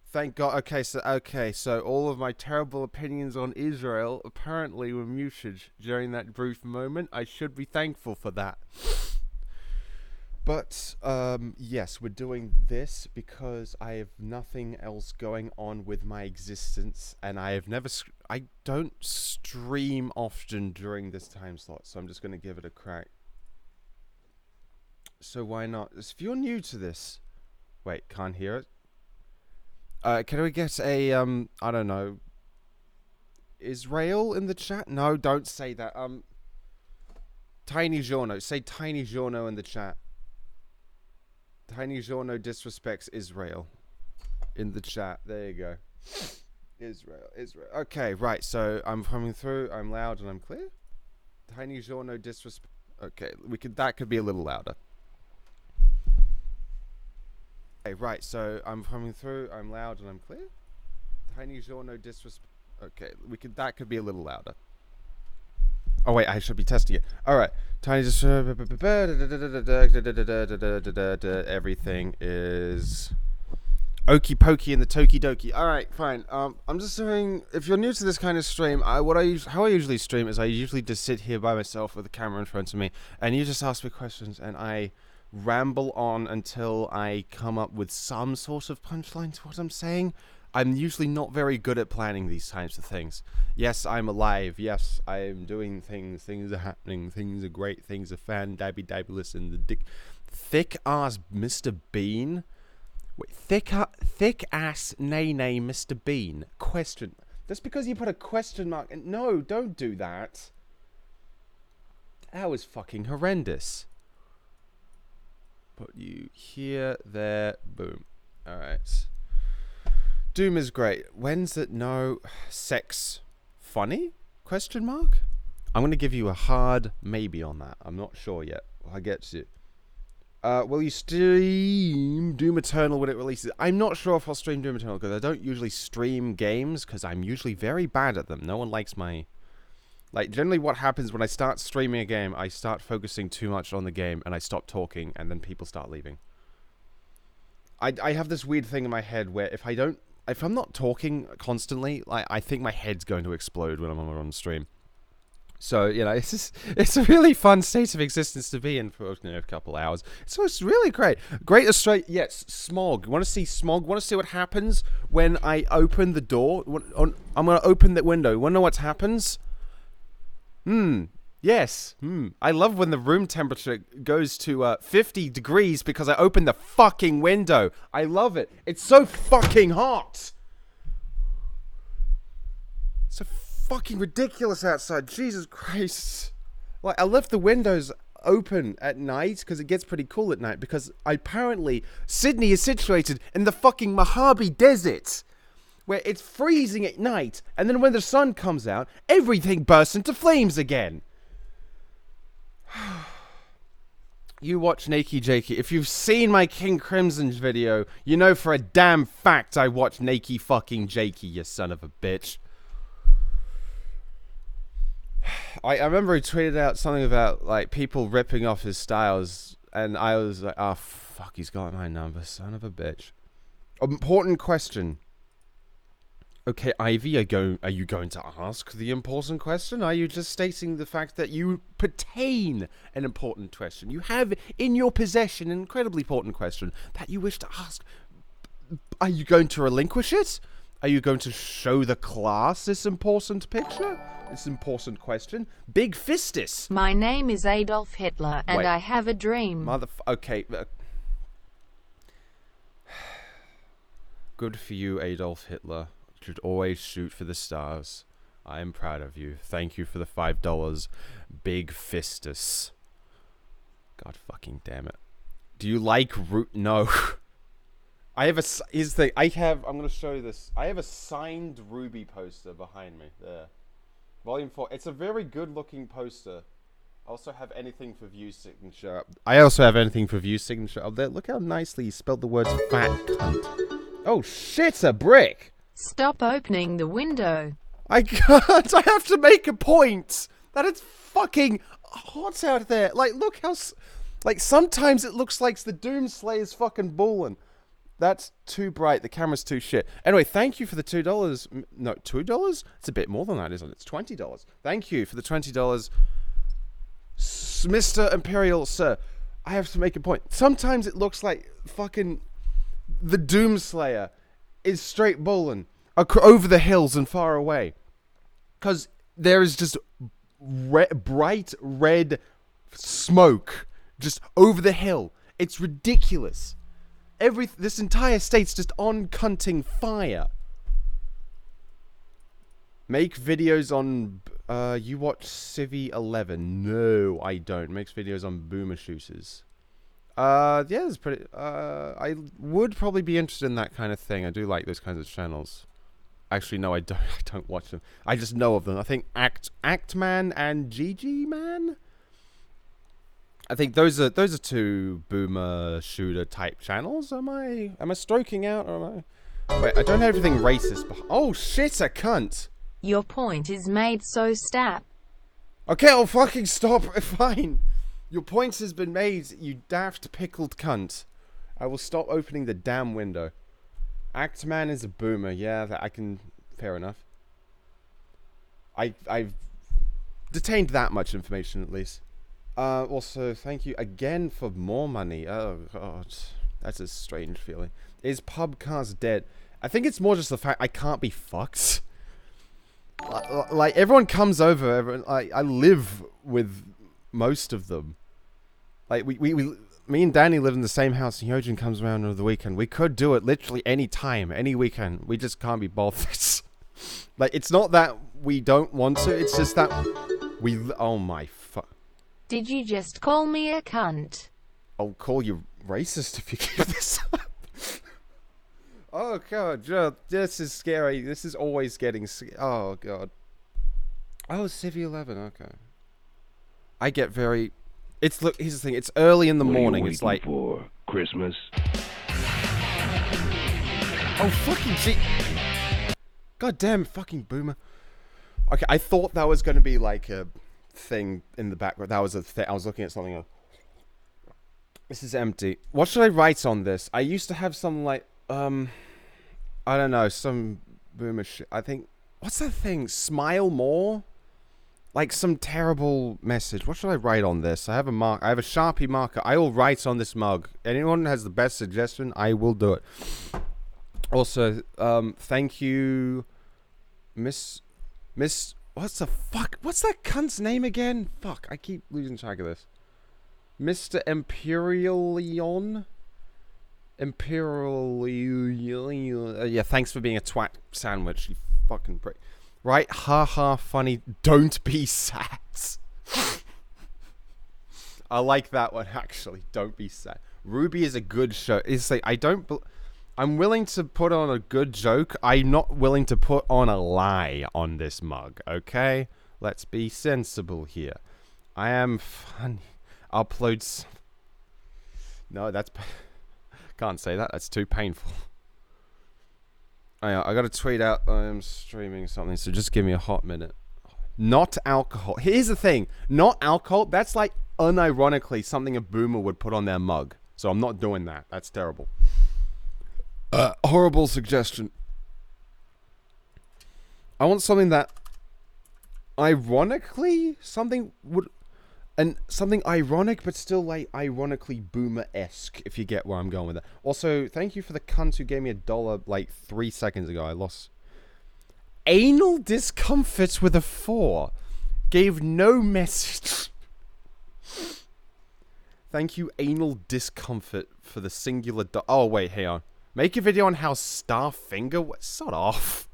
Thank God. Okay, so all of my terrible opinions on Israel apparently were muted during that brief moment. I should be thankful for that. But yes, we're doing this because I have nothing else going on with my existence, and I don't stream often during this time slot, so I'm just gonna give it a crack. So why not? If you're new to this, wait, can't hear it. Can we get a I don't know, Israel in the chat? No, don't say that. Tiny Giorno, say Tiny Giorno in the chat. Tiny Giorno disrespects Israel in the chat. There you go. Israel, Israel. Okay, right. So I'm coming through. I'm loud and I'm clear. Tiny Giorno disrespect. Okay, that could be a little louder. Okay, right. So I'm coming through. I'm loud and I'm clear. Tiny Giorno disrespect. Okay, that could be a little louder. Oh wait, I should be testing it. All right, Tiny just everything is okie pokey in the toki doki. All right, fine. I'm just saying, if you're new to this kind of stream, how I usually stream is I usually just sit here by myself with a camera in front of me, and you just ask me questions, and I ramble on until I come up with some sort of punchline to what I'm saying. I'm usually not very good at planning these types of things. Yes, I'm alive. Yes, I am doing things. Things are happening. Things are great. Things are fan-dabby-dabulous in the dick. Thick-ass Mr. Bean? Wait, thick-ass nay-nay Mr. Bean? Question. Just because you put a question mark... No, don't do that. That was fucking horrendous. Put you here, there, boom. Alright. Doom is great. When's it no sex funny? Question mark? I'm gonna give you a hard maybe on that. I'm not sure yet. I get you. Will you stream Doom Eternal when it releases? I'm not sure if I'll stream Doom Eternal because I don't usually stream games because I'm usually very bad at them. No one likes my... Like, generally what happens when I start streaming a game, I start focusing too much on the game and I stop talking and then people start leaving. I have this weird thing in my head where if I'm not talking constantly, like, I think my head's going to explode when I'm on stream. So, you know, it's a really fun state of existence to be in for, you know, a couple hours. So it's really great. Great Australia. Yes, smog. Want to see smog? Want to see what happens when I open the door? I'm going to open the window. Want to know what happens? Yes. I love when the room temperature goes to 50 degrees because I open the fucking window. I love it. It's so fucking hot. So fucking ridiculous outside. Jesus Christ. Like, I left the windows open at night because it gets pretty cool at night because apparently Sydney is situated in the fucking Mojave Desert, where it's freezing at night, and then when the sun comes out, everything bursts into flames again. You watch Nakey Jakey. If you've seen my King Crimson video, you know for a damn fact I watch Nakey fucking Jakey, you son of a bitch. I remember he tweeted out something about, like, people ripping off his styles, and I was like, oh, fuck, he's got my number, son of a bitch. Important question. Okay, Ivy, are you going to ask the important question? Are you just stating the fact that you pertain an important question? You have in your possession an incredibly important question that you wish to ask. Are you going to relinquish it? Are you going to show the class this important picture? This important question? Big Fistus. My name is Adolf Hitler, and I have a dream. Okay. Good for you, Adolf Hitler. Should always shoot for the stars. I am proud of you. Thank you for the $5. Big Fistus. God fucking damn it. Do you like No. I have here's the thing. I'm gonna show you this. I have a signed Ruby poster behind me. There. Volume 4. It's a very good looking poster. I also have anything for view signature. Up there. Look how nicely you spelled the words fat cunt. Oh shit, a brick! Stop opening the window. I can't. I have to make a point that it's fucking hot out there. Like, look how... Like, sometimes it looks like the Doomslayer's fucking balling. That's too bright. The camera's too shit. Anyway, thank you for the $2. No, $2? It's a bit more than that, isn't it? It's $20. Thank you for the $20. Mr. Imperial Sir, I have to make a point. Sometimes it looks like fucking the Doomslayer is straight bowling over the hills and far away. Because there is just bright red smoke just over the hill. It's ridiculous. This entire state's just on cunting fire. Make videos on... you watch Civi 11? No, I don't. Makes videos on boomer shooters. Yeah, it's pretty... I would probably be interested in that kind of thing. I do like those kinds of channels. Actually, no, I don't. I don't watch them. I just know of them. I think Actman and GG Man. I think those are two boomer shooter type channels. Am I stroking out or am I? Wait, I don't have everything racist. Oh shit, a cunt. Your point is made, so stop. Okay, I'll fucking stop. Fine. Your point has been made, you daft pickled cunt. I will stop opening the damn window. Actman is a boomer. Yeah, that I can... Fair enough. I've detained that much information, at least. Also, thank you again for more money. Oh, God. That's a strange feeling. Is Pubcast dead? I think it's more just the fact I can't be fucked. Like, everyone comes over. I live with most of them. Like, me and Danny live in the same house, and Yojin comes around over the weekend. We could do it literally any time, any weekend. We just can't be bothered. Like, it's not that we don't want to, it's just that we... Oh my fuck. Did you just call me a cunt? I'll call you racist if you keep this up. Oh god, this is scary. This is always getting... Oh god. Oh, Civi 11, okay. I get very... Look, here's the thing, it's early in the morning, it's like... for Christmas? Oh, fucking gee... God damn, fucking boomer. Okay, I thought that was gonna be like a thing in the background. That was a thing. I was looking at something else. This is empty. What should I write on this? I used to have some like, I don't know, some boomer shit. I think, what's that thing? Smile more? Like some terrible message. What should I write on this? I have a Sharpie marker. I will write on this mug. Anyone has the best suggestion, I will do it. Also, thank you, Miss, what's the fuck? What's that cunt's name again? Fuck, I keep losing track of this. Mr. Imperialion? Yeah, thanks for being a twat sandwich, you fucking prick. Right? Ha funny. Don't be sad. I like that one, actually. Don't be sad. Ruby is a good show. It's like, I'm willing to put on a good joke. I'm not willing to put on a lie on this mug, okay? Let's be sensible here. I am funny. Uploads. No, that's... Can't say that. That's too painful. I gotta tweet out I am streaming something, so just give me a hot minute. Not alcohol. Here's the thing. Not alcohol. That's like unironically something a boomer would put on their mug. So I'm not doing that. That's terrible. Horrible suggestion. I want something that ironically something ironic but still like ironically boomer-esque, if you get where I'm going with that. Also, thank you for the cunt who gave me $1 like 3 seconds ago. I lost anal discomfort with a 4. Gave no message. Thank you, anal discomfort, for the singular oh wait, hang on. Make a video on how Starfinger... Sod off.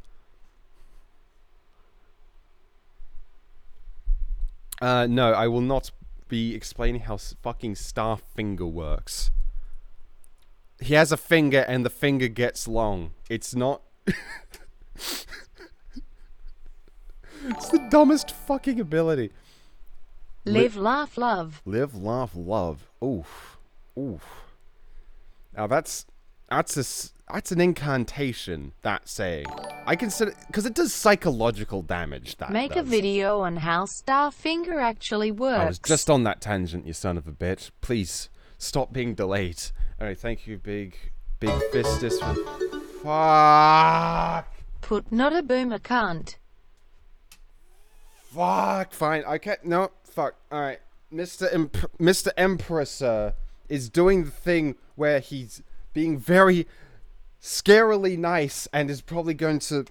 No, I will not be explaining how fucking Starfinger works. He has a finger and the finger gets long. It's not... It's the dumbest fucking ability. Live, laugh, love. Live, laugh, love. Oof. Oof. Now that's an incantation, that saying. I consider, because it does psychological damage, that Make does. a video on how Starfinger actually works. I was just on that tangent, you son of a bitch. Please, stop being delayed. Alright, thank you, Big Big Fistus. Fuck. Put not a boomer cunt. Fuck. Fine. Okay. No. Fuck. All right. Mr. Emperor, sir, is doing the thing where he's being very scarily nice and is probably going to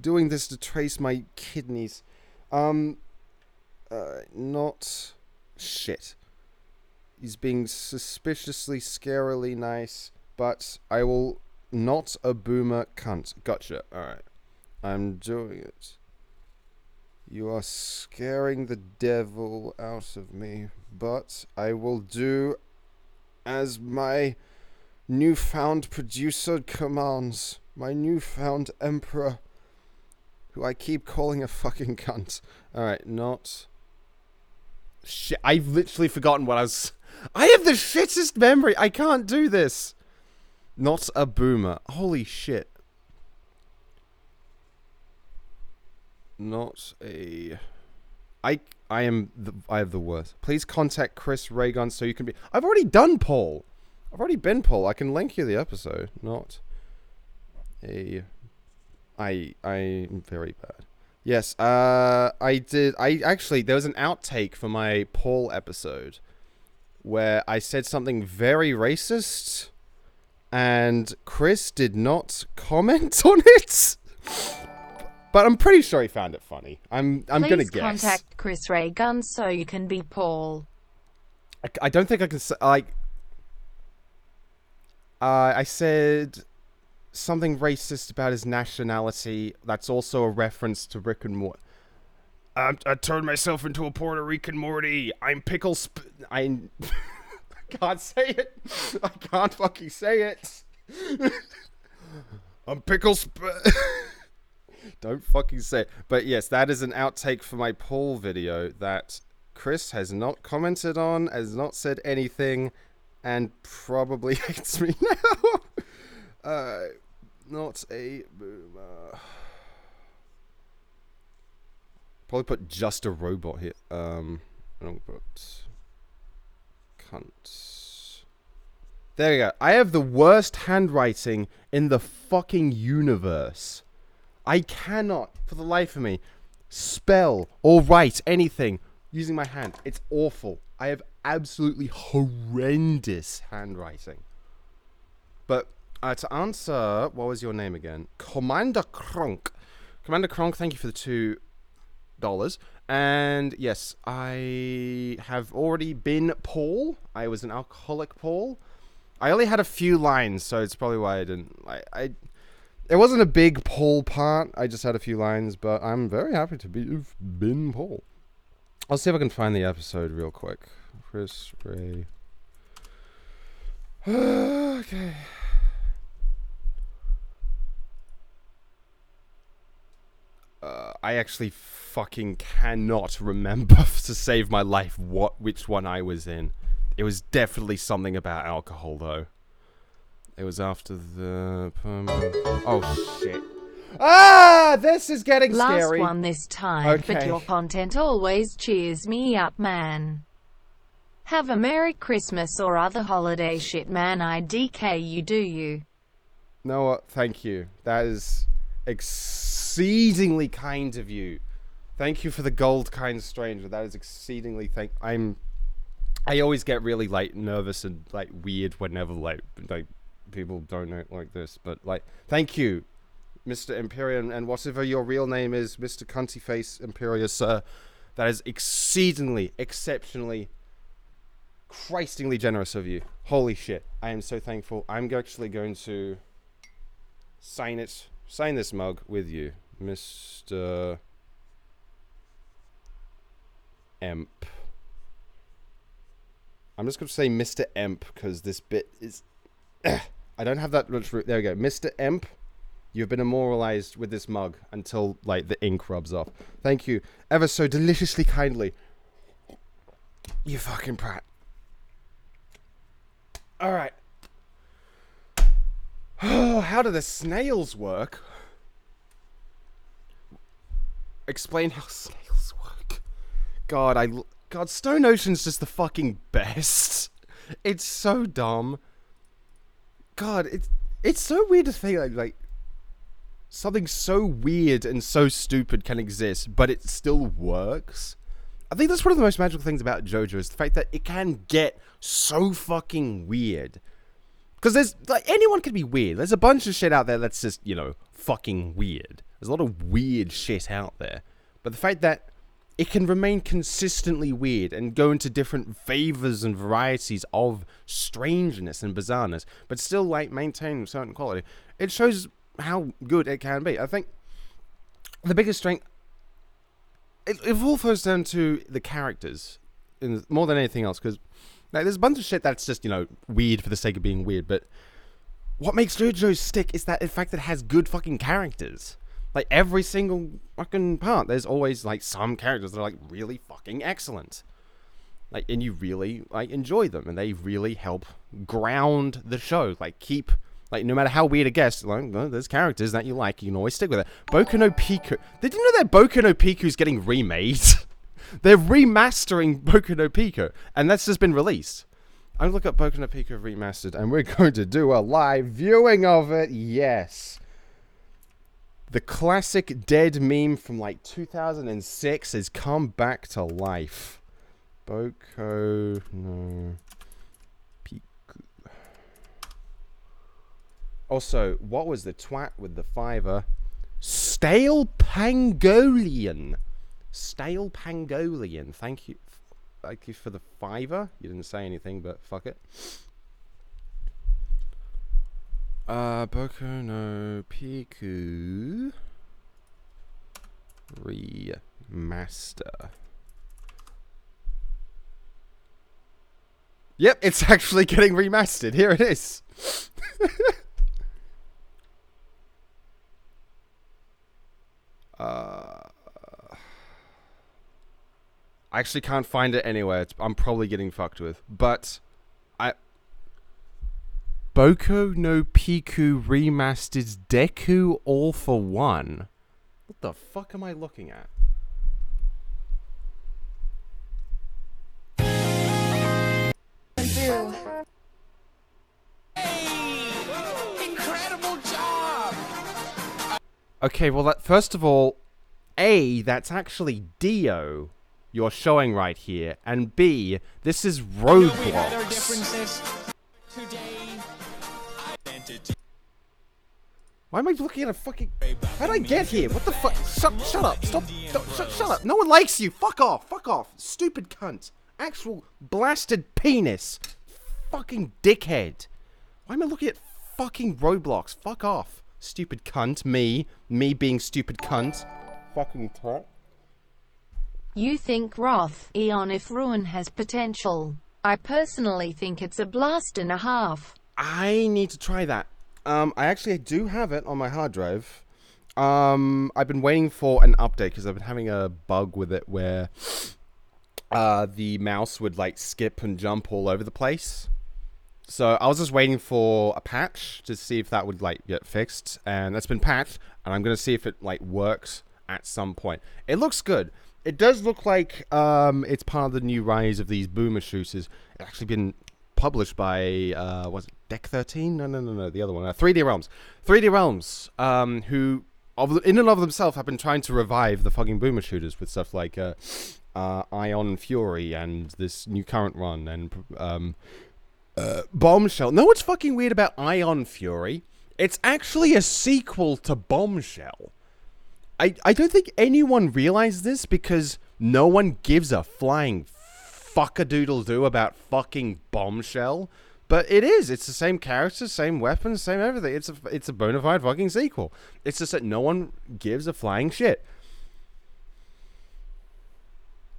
doing this to trace my kidneys. Not shit. He's being suspiciously scarily nice, but I will not a boomer cunt. Gotcha. Alright. I'm doing it. You are scaring the devil out of me, but I will do as my newfound producer commands. My newfound emperor, who I keep calling a fucking cunt. Alright, not... Shit, I've literally forgotten what I was... I have the shittest memory! I can't do this! Not a boomer. Holy shit. Not a... I have the worst. Please contact Chris Raygun so you can be... I've already done Paul! I've already been Paul. I can link you the episode. Not a... I'm very bad. Yes, actually, there was an outtake for my Paul episode where I said something very racist and Chris did not comment on it. But I'm pretty sure he found it funny. I'm gonna guess. Please contact Chris Raygun so you can be Paul. I don't think I can say, like... I said something racist about his nationality. That's also a reference to Rick and Morty. I turned myself into a Puerto Rican Morty. I'm I can't say it. I can't fucking say it. I'm Don't fucking say it. But yes, that is an outtake for my Paul video that Chris has not commented on, has not said anything, and probably hates me now. Not a boomer. Probably put just a robot here. I'm gonna put cunt. There you go. I have the worst handwriting in the fucking universe. I cannot, for the life of me, spell or write anything using my hand. It's awful. I have absolutely horrendous handwriting. But to answer, what was your name again? Commander Kronk. Commander Kronk, thank you for the $2. And yes, I have already been Paul. I was an alcoholic Paul. I only had a few lines, so it's probably why I didn't... It wasn't a big Paul part. I just had a few lines, but I'm very happy to have been Paul. I'll see if I can find the episode real quick. Chris Ray. Okay. I actually fucking cannot remember to save my life which one I was in. It was definitely something about alcohol, though. It was after the... Oh, shit. Ah! This is getting scary. Last one this time, okay. But your content always cheers me up, man. Have a Merry Christmas or other holiday shit, man. I DK you, do you? No, what? Thank you. That is exceedingly kind of you. Thank you for the gold, kind stranger. That is exceedingly I always get really, nervous and, weird whenever, people donate like this. But, thank you, Mr. Imperium, and whatever your real name is, Mr. Cuntyface Imperius, sir. That is exceedingly, exceptionally, Christingly generous of you. Holy shit. I am so thankful. I'm actually going to sign this mug with you, Mr. Emp. I'm just going to say Mr. Emp because this bit is... I don't have that much... There we go. Mr. Emp, you've been immortalized with this mug until, the ink rubs off. Thank you ever so deliciously kindly. You fucking prat. Alright. Oh, how do the snails work? Explain how snails work. God, Stone Ocean's just the fucking best. It's so dumb. God, it's so weird to think like something so weird and so stupid can exist, but it still works. I think that's one of the most magical things about JoJo is the fact that it can get so fucking weird. Because there's, like, anyone can be weird. There's a bunch of shit out there that's just, fucking weird. There's a lot of weird shit out there. But the fact that it can remain consistently weird and go into different flavors and varieties of strangeness and bizarreness, but still, like, maintain a certain quality, it shows how good it can be. I think the biggest strength, it all goes down to the characters more than anything else, because there's a bunch of shit that's just, weird for the sake of being weird, but what makes JoJo stick is that the fact that it has good fucking characters. Like, every single fucking part, there's always, like, some characters that are, like, really fucking excellent. Like, and you really, like, enjoy them, and they really help ground the show. Like, keep, like, no matter how weird it gets, like, there's characters that you like, you can always stick with it. Boku no Pico. Did you know that Boku no Pico's getting remade? They're remastering Boku no Pico, and that's just been released. I'm going to look up Boku no Pico Remastered, and we're going to do a live viewing of it. Yes. The classic dead meme from, like, 2006 has come back to life. Boku no Pico. Also, what was the twat with the fiver? Stale Pangolian. Stale Pangolian. Thank you. Thank you for the fiver. You didn't say anything, but fuck it. Boku no Pico Remaster. Yep, it's actually getting remastered. Here it is. I actually can't find it anywhere. I'm probably getting fucked with. But Boku no Pico Remastered Deku All for One. What the fuck am I looking at? Incredible job! Okay, well, first of all, A, that's actually Dio you're showing right here, and B, this is Roblox. Why am I looking at a fucking... How'd I get here? What the fuck? Shut up. Stop. Shut up. No one likes you. Fuck off. Fuck off. Stupid cunt. Actual blasted penis. Fucking dickhead. Why am I looking at fucking Roblox? Fuck off. Stupid cunt. Me being stupid cunt. Fucking twat. You think Wrath Eon if Ruin has potential. I personally think it's a blast and a half. I need to try that. I actually do have it on my hard drive. I've been waiting for an update because I've been having a bug with it where the mouse would like skip and jump all over the place. So I was just waiting for a patch to see if that would like get fixed, and that's been patched, and I'm gonna see if it like works at some point. It looks good. It does look like it's part of the new rise of these boomer shooters. It's actually been published by was it Deck 13? No, the other one. 3D Realms. 3D Realms, who in and of themselves have been trying to revive the fucking boomer shooters with stuff like Ion Fury and this new current run and Bombshell. Know what's fucking weird about Ion Fury? It's actually a sequel to Bombshell. I don't think anyone realized this because no one gives a flying fuck-a-doodle-doo about fucking Bombshell. But it is. It's the same characters, same weapons, same everything. It's a bona fide fucking sequel. It's just that no one gives a flying shit.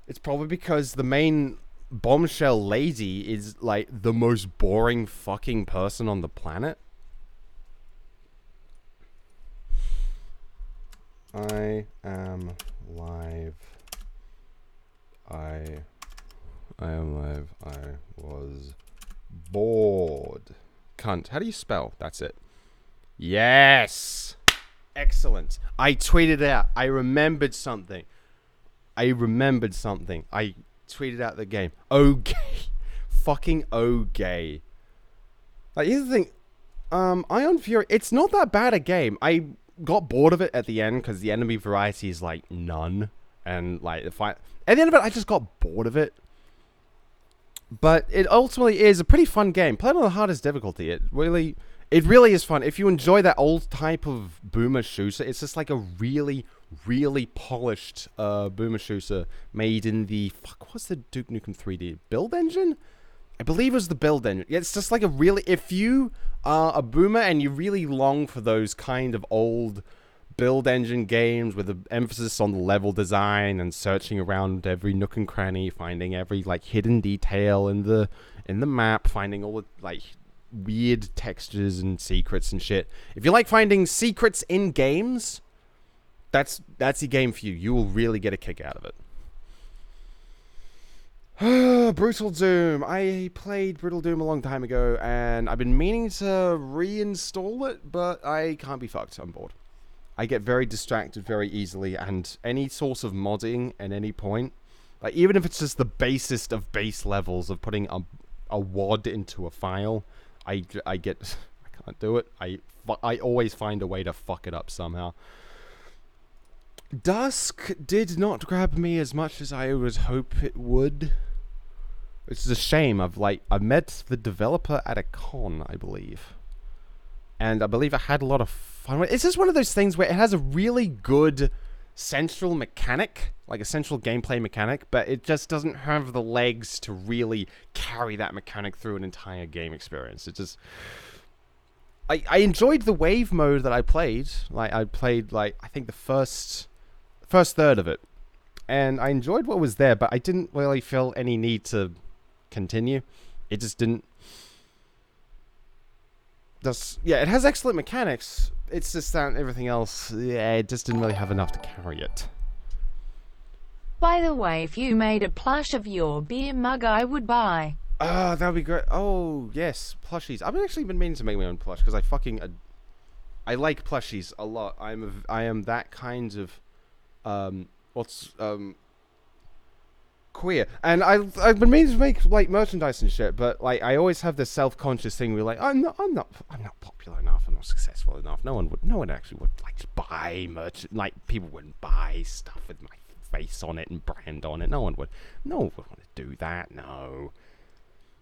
It's probably because the main Bombshell lady is like the most boring fucking person on the planet. I am live. I am live. I was bored. Cunt. How do you spell? That's it. Yes! Excellent. I tweeted out. I remembered something. I tweeted out the game. Okay. fucking okay. Like, here's the thing. Ion Fury, it's not that bad a game. I got bored of it at the end because the enemy variety is like none. And like the fight at the end of it, I just got bored of it. But it ultimately is a pretty fun game. Played on the hardest difficulty. It really is fun. If you enjoy that old type of boomer shooter, it's just like a really, really polished boomer shooter made in the what's the Duke Nukem 3D build engine? I believe it was the build engine. It's just like a really, if you are a boomer and you really long for those kind of old build engine games with an emphasis on the level design and searching around every nook and cranny, finding every like hidden detail in the map, finding all the like weird textures and secrets and shit. If you like finding secrets in games, that's the game for you. You will really get a kick out of it. Brutal Doom. I played Brutal Doom a long time ago, and I've been meaning to reinstall it, but I can't be fucked. I'm bored. I get very distracted very easily, and any sort of modding at any point, like even if it's just the basest of base levels of putting a WAD into a file, I can't do it. I always find a way to fuck it up somehow. Dusk did not grab me as much as I would hope it would. Which is a shame. I met the developer at a con, I believe. And I believe I had a lot of fun with it. It's just one of those things where it has a really good central mechanic, like a central gameplay mechanic, but it just doesn't have the legs to really carry that mechanic through an entire game experience. It just... I enjoyed the wave mode that I played. Like, I played, like, I think the first third of it. And I enjoyed what was there, but I didn't really feel any need to continue. It just didn't... Yeah, it has excellent mechanics. It's just that everything else, yeah, it just didn't really have enough to carry it. By the way, if you made a plush of your beer mug, I would buy. Ah, that would be great. Oh, yes, plushies. I've actually been meaning to make my own plush, because I like plushies a lot. I am that kind of, queer, and I've been meaning to make like merchandise and shit, but like I always have this self-conscious thing where like I'm not popular enough, I'm not successful enough. No one actually would like to buy merch. Like people wouldn't buy stuff with my face on it and brand on it. No one would want to do that. No.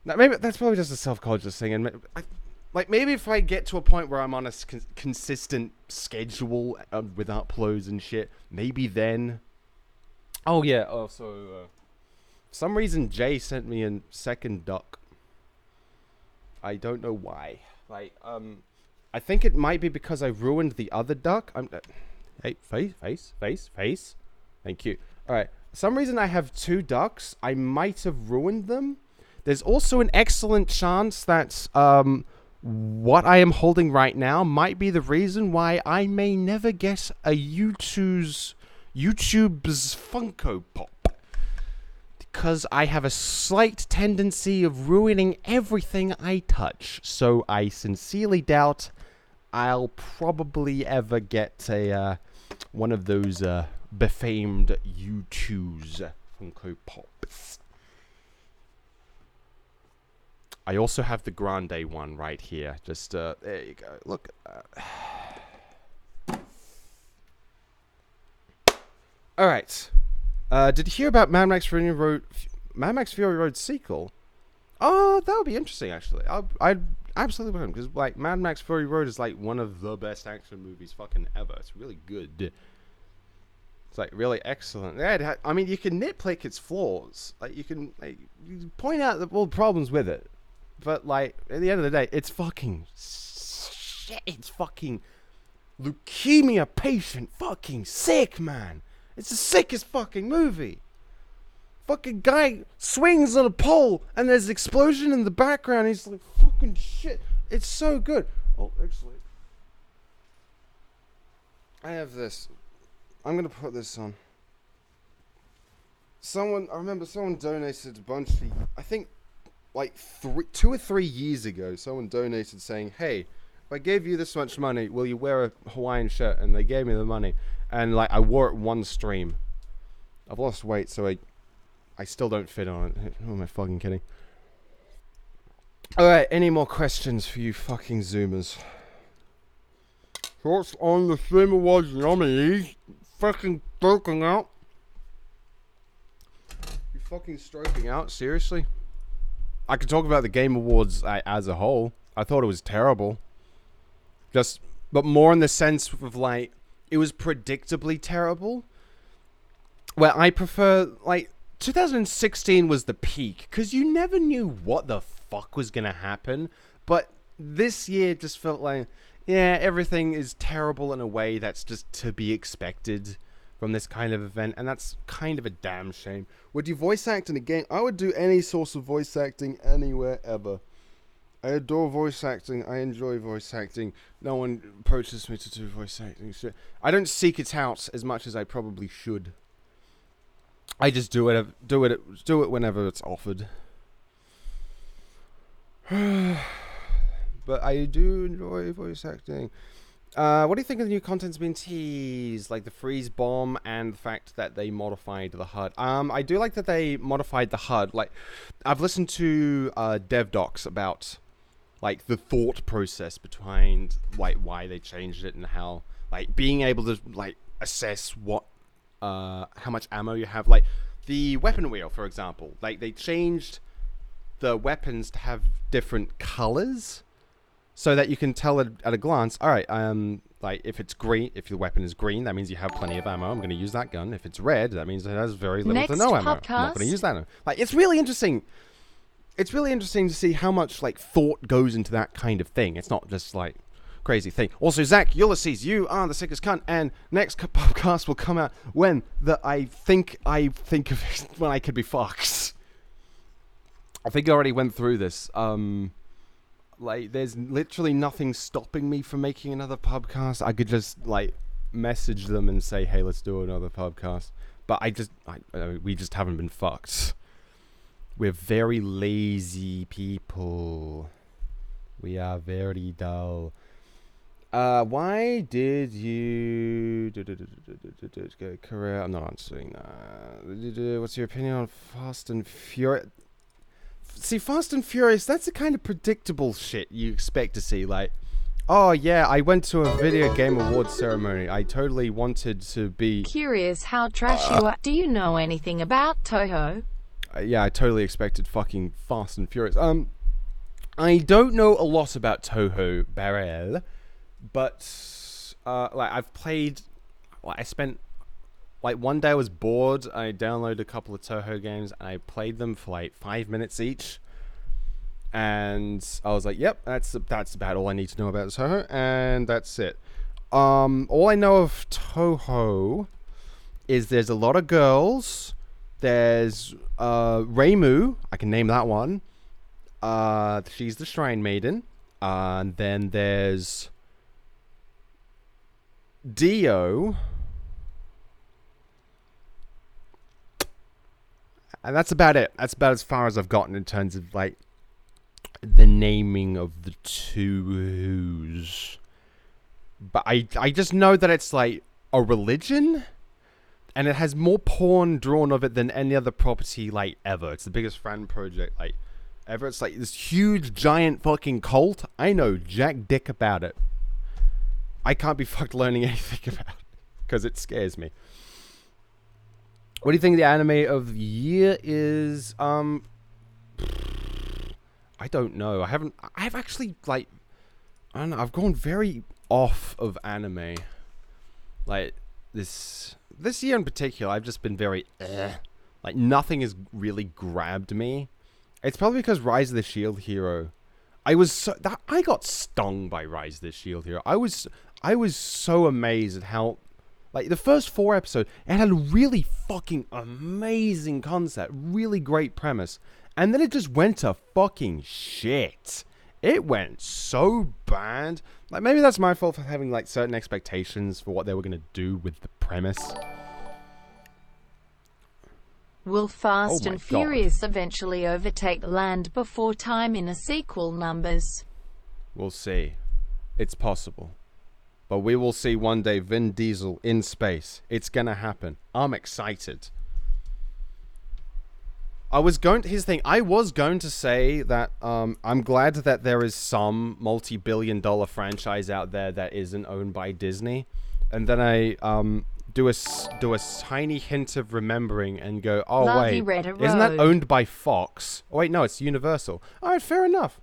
Now, maybe that's probably just a self-conscious thing, and maybe if I get to a point where I'm on a consistent schedule with uploads and shit, maybe then. Oh yeah. Also. For some reason, Jay sent me a second duck. I don't know why. Like, I think it might be because I ruined the other duck. Hey, face. Thank you. All right. For some reason, I have two ducks. I might have ruined them. There's also an excellent chance that what I am holding right now might be the reason why I may never get a YouTube's Funko Pop. Because I have a slight tendency of ruining everything I touch. So I sincerely doubt I'll probably ever get one of those befamed YouTube's Funko Pops. I also have the Grande one right here. Just, there you go. Look. Alright. Did you hear about Mad Max Fury Road sequel? Oh, that would be interesting, actually. I'd absolutely want him, because like Mad Max Fury Road is like one of the best action movies fucking ever. It's really good. It's like really excellent. Yeah, I mean, you can nitpick its flaws. Like you can point out all the problems with it, but like at the end of the day, it's fucking shit. It's fucking leukemia patient, fucking sick, man. It's the sickest fucking movie. Fucking guy swings on a pole and there's an explosion in the background. He's like, fucking shit. It's so good. Oh, actually. I have this. I'm going to put this on. I remember someone donated a bunch of, I think like 2 or 3 years ago, someone donated saying, hey, if I gave you this much money, will you wear a Hawaiian shirt? And they gave me the money. And like I wore it one stream. I've lost weight, so I still don't fit on it. Who am I fucking kidding? Alright, any more questions for you fucking Zoomers? Thoughts on the Stream Awards nominees? Fucking stroking out. You fucking stroking out? Seriously? I could talk about the Game Awards as a whole. I thought it was terrible. But more in the sense of like, it was predictably terrible. Where I prefer, like, 2016 was the peak, because you never knew what the fuck was gonna happen. But this year just felt like, yeah, everything is terrible in a way that's just to be expected from this kind of event, and that's kind of a damn shame. Would you voice act in a game? I would do any source of voice acting anywhere ever. I adore voice acting. I enjoy voice acting. No one approaches me to do voice acting shit. I don't seek it out as much as I probably should. I just do it whenever it's offered. But I do enjoy voice acting. What do you think of the new content's been teased? Like the freeze bomb and the fact that they modified the HUD. I do like that they modified the HUD. Like, I've listened to dev docs about like the thought process behind like why they changed it and how like being able to like assess what how much ammo you have. Like the weapon wheel, for example. Like they changed the weapons to have different colors, so that you can tell at a glance, all right, like if it's green, if your weapon is green, that means you have plenty of ammo. I'm going to use that gun. If it's red, that means it has very little to no ammo. I'm not going to use that. Like, it's really interesting. It's really interesting to see how much like thought goes into that kind of thing. It's not just like crazy thing. Also, Zach Ulysses, you are the sickest cunt. And next podcast will come out when I think of it when I could be fucked. I think I already went through this. Like, there's literally nothing stopping me from making another podcast. I could just, like, message them and say, hey, let's do another podcast. But we just haven't been fucked. We're very lazy people. We are very dull. Why did you go career? I'm not answering that. What's your opinion on Fast and Furious? See, Fast and Furious, that's the kind of predictable shit you expect to see. Like, oh yeah, I went to a video game awards ceremony. I totally wanted to be... Curious how trash you are. Do you know anything about Toho? Yeah, I totally expected fucking Fast and Furious. I don't know a lot about Toho Barrel, but, like, I've played... Like, I spent... Like, one day I was bored, I downloaded a couple of Toho games, and I played them for, like, 5 minutes each. And I was like, yep, that's about all I need to know about Toho, and that's it. All I know of Toho is there's a lot of girls. There's, Reimu, I can name that one. She's the Shrine Maiden. And then there's... Dio... And that's about it. That's about as far as I've gotten in terms of, like, the naming of the twos. But I just know that it's, like, a religion. And it has more porn drawn of it than any other property, like, ever. It's the biggest fan project, like, ever. It's, like, this huge, giant fucking cult. I know jack dick about it. I can't be fucked learning anything about it. Because it scares me. What do you think the anime of the year is? I don't know. I've actually, like, I don't know. I've gone very off of anime. Like, this year in particular, I've just been very, like, nothing has really grabbed me. It's probably because Rise of the Shield Hero. I got stung by Rise of the Shield Hero. I was so amazed at how... Like, the first 4 episodes, it had a really fucking amazing concept. Really great premise. And then it just went to fucking shit. It went so bad. Like, maybe that's my fault for having, like, certain expectations for what they were going to do with the premise. Will Fast and Furious eventually overtake Land Before Time in a sequel numbers? We'll see. It's possible. But we will see one day Vin Diesel in space. It's gonna happen. I'm excited. Here's the thing. I was going to say that I'm glad that there is some multi-billion-dollar franchise out there that isn't owned by Disney, and then I do a tiny hint of remembering and go, oh Lovey wait, Red isn't that Road. owned by Fox? Oh wait, no, it's Universal. All right, fair enough.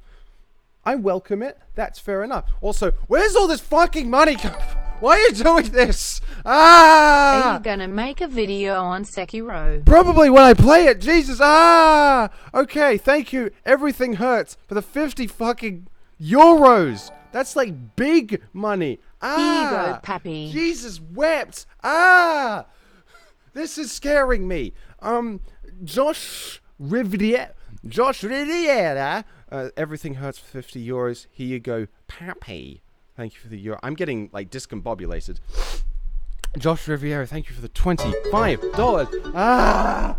I welcome it. That's fair enough. Also, where's all this fucking money coming from? Why are you doing this? Are you gonna make a video on Sekiro? Probably when I play it. Jesus. Okay, thank you. Everything hurts for the 50 fucking euros. That's like big money. Here you go, Pappy. Jesus wept. This is scaring me. Josh Riviera. Everything hurts for 50 euros. Here you go, Pappy. Thank you for the euro. I'm getting like discombobulated. Josh Riviera, thank you for the $25.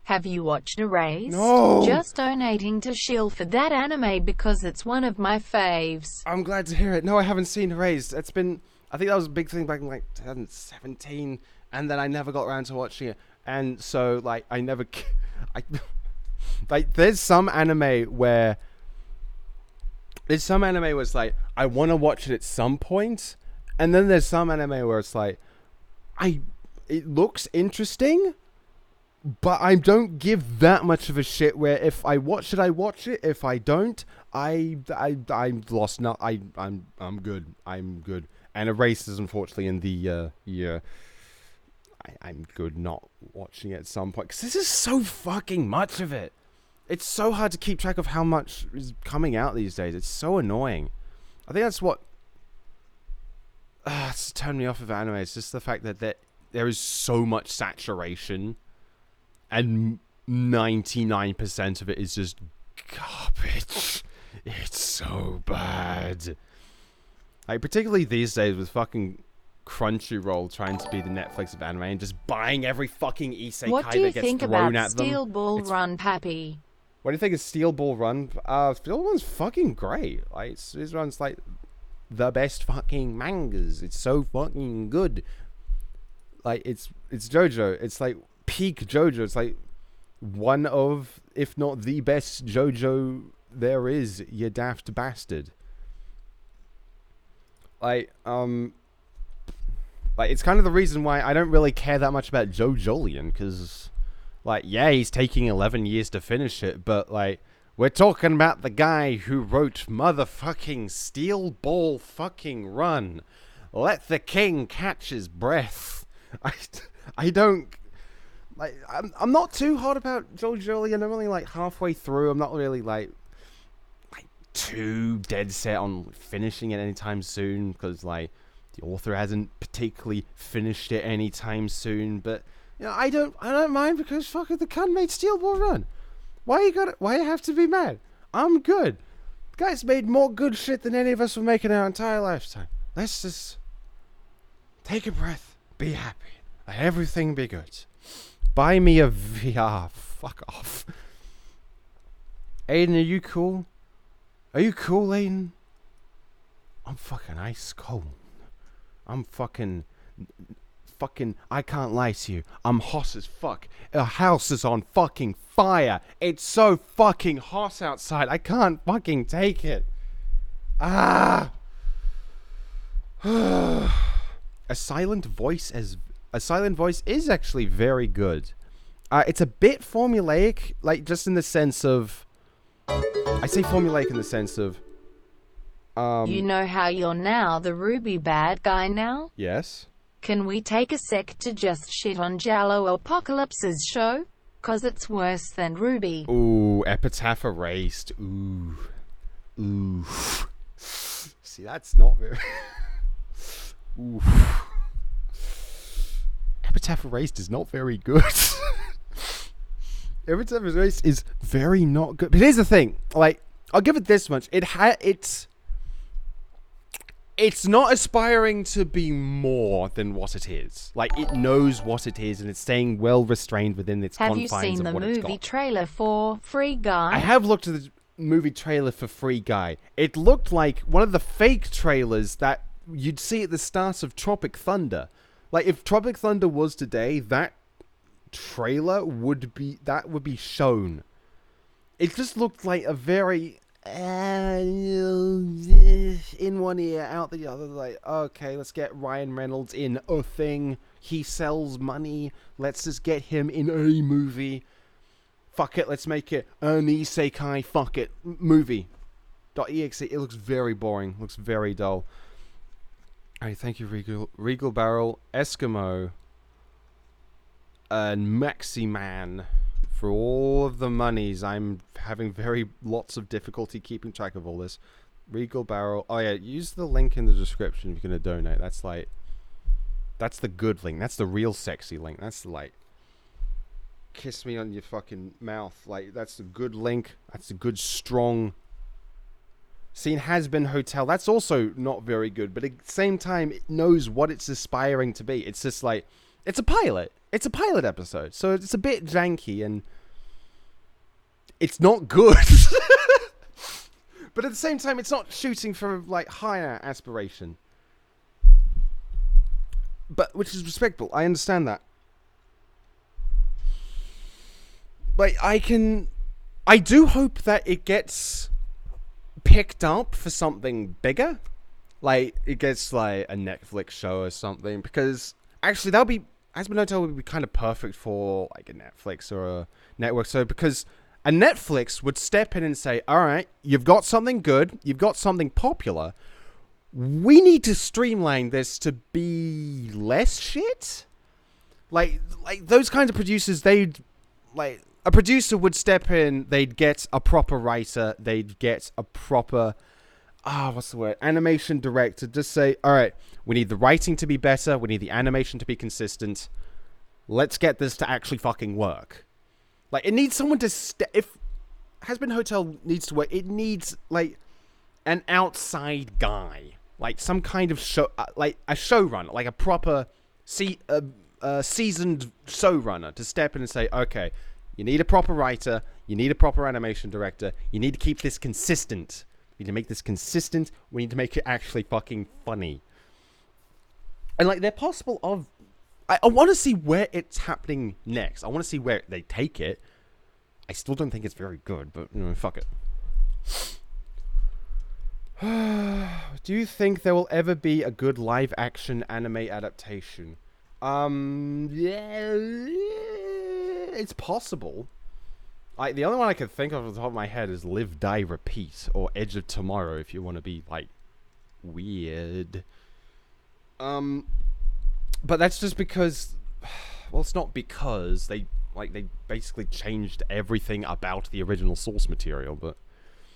Have you watched Erased? No. Just donating to Shield for that anime because it's one of my faves. I'm glad to hear it. No, I haven't seen Erased. I think that was a big thing back in like 2017, and then I never got around to watching it. And so like like there's some anime where it's like I want to watch it at some point, and then there's some anime where it's like it looks interesting, but I don't give that much of a shit. Where if I watch it, I watch it. If I don't, I'm lost. No, I'm good. I'm good. And Erased is unfortunately in the year. I'm good not watching it at some point because this is so fucking much of it. It's so hard to keep track of how much is coming out these days. It's so annoying. I think that's what it's turned me off of anime. It's just the fact that there is so much saturation, and 99% of it is just garbage. It's so bad. Like particularly these days with fucking Crunchyroll trying to be the Netflix of anime and just buying every fucking isekai What do you that gets think thrown about at them. Steel Ball Run, Pappy? What do you think of Steel Ball Run? Steel Ball Run's fucking great. Like, this run's like the best fucking mangas. It's so fucking good. Like, it's JoJo. It's like peak JoJo. It's like one of, if not the best JoJo there is, you daft bastard. Like, it's kind of the reason why I don't really care that much about JoJolion, because, like, yeah, he's taking 11 years to finish it, but, like, we're talking about the guy who wrote motherfucking Steel Ball fucking Run. Let the king catch his breath. I don't, like, I'm not too hot about JoJolion. I'm only, like, halfway through. I'm not really, like too dead set on finishing it anytime soon, because, like, the author hasn't particularly finished it anytime soon, but you know, I don't mind because fucking the cunt made Steel Ball Run. Why you have to be mad? I'm good. The guy's made more good shit than any of us will make in our entire lifetime. Let's just take a breath, be happy, let everything be good. Buy me a VR. Fuck off. Aiden, are you cool? Are you cool, Aiden? I'm fucking ice cold. I'm fucking, I can't lie to you. I'm hot as fuck. Our house is on fucking fire. It's so fucking hot outside. I can't fucking take it. A silent voice is actually very good. It's a bit formulaic, like just in the sense of, I say formulaic in the sense of, you know how you're now the Ruby bad guy now? yes. Can we take a sec to just shit on Jallo Apocalypse's show? 'Cause it's worse than Ruby. Ooh, Epitaph Erased. Ooh. See, that's not very... Ooh. Epitaph Erased is not very good. Epitaph Erased is very not good. But here's the thing. Like, I'll give it this much. It's not aspiring to be more than what it is. Like, it knows what it is, and it's staying well restrained within its confines of what it's got. Have you seen the movie trailer for Free Guy? I have looked at the movie trailer for Free Guy. It looked like one of the fake trailers that you'd see at the start of Tropic Thunder. Like, if Tropic Thunder was today, that trailer would be shown. It just looked like a very in one ear, out the other. Like, okay, let's get Ryan Reynolds in a thing. He sells money. Let's just get him in a movie. Fuck it, let's make it an isekai. Fuck it, movie. .exe. It looks very boring. Looks very dull. Hey, thank you, Regal Barrel, Eskimo, and Maxi Man, for all of the monies. I'm having lots of difficulty keeping track of all this. Regal Barrel. Oh yeah, use the link in the description if you're gonna donate. That's the good link. That's the real sexy link. That's like, kiss me on your fucking mouth. Like, that's the good link. That's a good strong. Seen Has Been Hotel. That's also not very good, but at the same time, it knows what it's aspiring to be. It's just like, it's a pilot. It's a pilot episode, so it's a bit janky and it's not good. But at the same time, it's not shooting for like higher aspiration. But which is respectable. I understand that. But I do hope that it gets picked up for something bigger, like it gets like a Netflix show or something, because actually that would be, Has Been Hotel would be kind of perfect for like a Netflix or a network. So because a Netflix would step in and say, all right, you've got something good, you've got something popular, we need to streamline this to be less shit. Like those kinds of producers, they'd like, a producer would step in, they'd get a proper writer, they'd get a proper, animation director, just say, all right, we need the writing to be better, we need the animation to be consistent, let's get this to actually fucking work. Like, it needs someone to, if Has Been Hotel needs to work, it needs, like, an outside guy, like some kind of show, like a showrunner, like a proper seasoned showrunner to step in and say, okay, you need a proper writer. You need a proper animation director. You need to keep this consistent. We need to make this consistent. We need to make it actually fucking funny. And like, they're possible of... I want to see where it's happening next. I want to see where they take it. I still don't think it's very good, but, you know, fuck it. Do you think there will ever be a good live-action anime adaptation? Yeah... It's possible. The only one I can think of off the top of my head is Live, Die, Repeat, or Edge of Tomorrow, if you want to be, like, weird. But that's just because... Well, it's not because they basically changed everything about the original source material, but...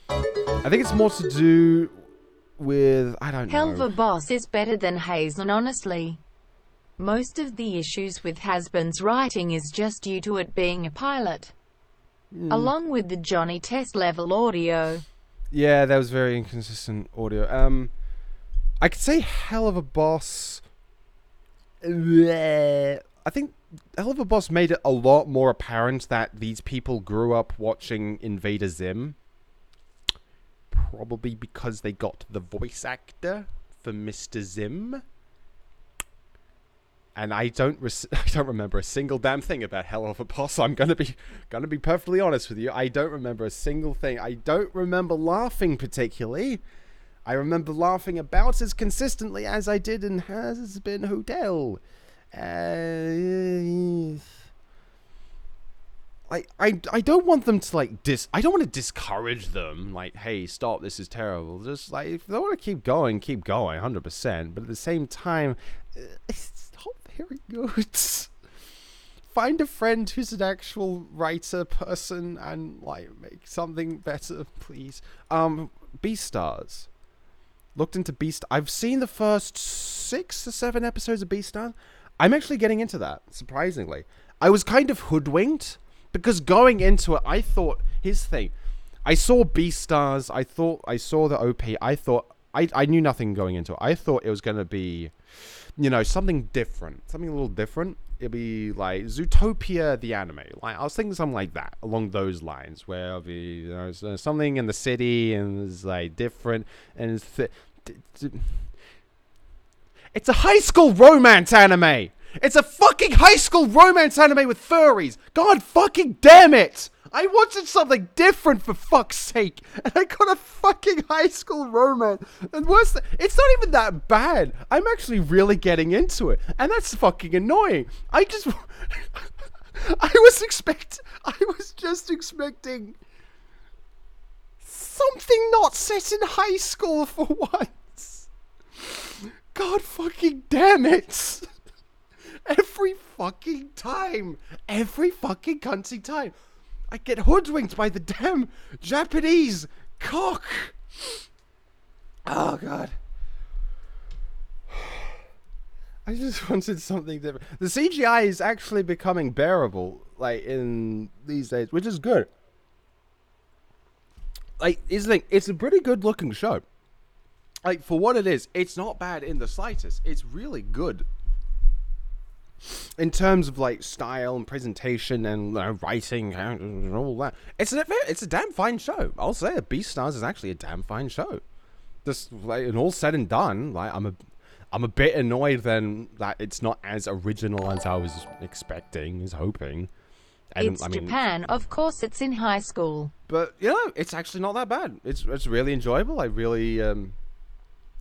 I think it's more to do with... I don't know. Helva Boss is better than Hazen, honestly. Most of the issues with Has-Been's writing is just due to it being a pilot. Along with the Johnny Test level audio. Yeah, that was very inconsistent audio. I could say Hell of a Boss... I think Hell of a Boss made it a lot more apparent that these people grew up watching Invader Zim. Probably because they got the voice actor for Mr. Zim. And I don't remember a single damn thing about Hell of a Boss. I'm gonna be perfectly honest with you. I don't remember a single thing. I don't remember laughing particularly. I remember laughing about as consistently as I did in Has Been Hotel. I don't want them to like I don't want to discourage them. Like, hey, stop! This is terrible. Just like, if they want to keep going, 100%. But at the same time, it's not very good. Find a friend who's an actual writer person and like make something better, please. Beastars. Looked into Beast. I've seen the first 6 or 7 episodes of Beastars. I'm actually getting into that, surprisingly. I was kind of hoodwinked. Because going into it, I thought, here's the thing. I saw Beastars, I saw the OP, I knew nothing going into it. I thought it was going to be, you know, something different. Something a little different. It'd be like Zootopia the anime. Like, I was thinking something like that, along those lines, where it'll be, you know, something in the city, and it's like different, and it's a high school romance anime! It's a fucking high school romance anime with furries. God fucking damn it. I wanted something different for fuck's sake. And I got a fucking high school romance. And worse, it's not even that bad. I'm actually really getting into it. And that's fucking annoying. I was just expecting something not set in high school for once. God fucking damn it. Every fucking time. Every fucking cunty time. I get hoodwinked by the damn Japanese cock. Oh, God. I just wanted something different. The CGI is actually becoming bearable, like, in these days, which is good. Like, it's a pretty good looking show. Like, for what it is, it's not bad in the slightest. It's really good. In terms of, like, style and presentation and writing and all that. It's a damn fine show. I'll say it. Beastars is actually a damn fine show. Just, like, and all said and done, like, I'm a bit annoyed then that it's not as original as I was expecting, is hoping. And, it's Japan, of course it's in high school. But, you know, it's actually not that bad. It's really enjoyable. I really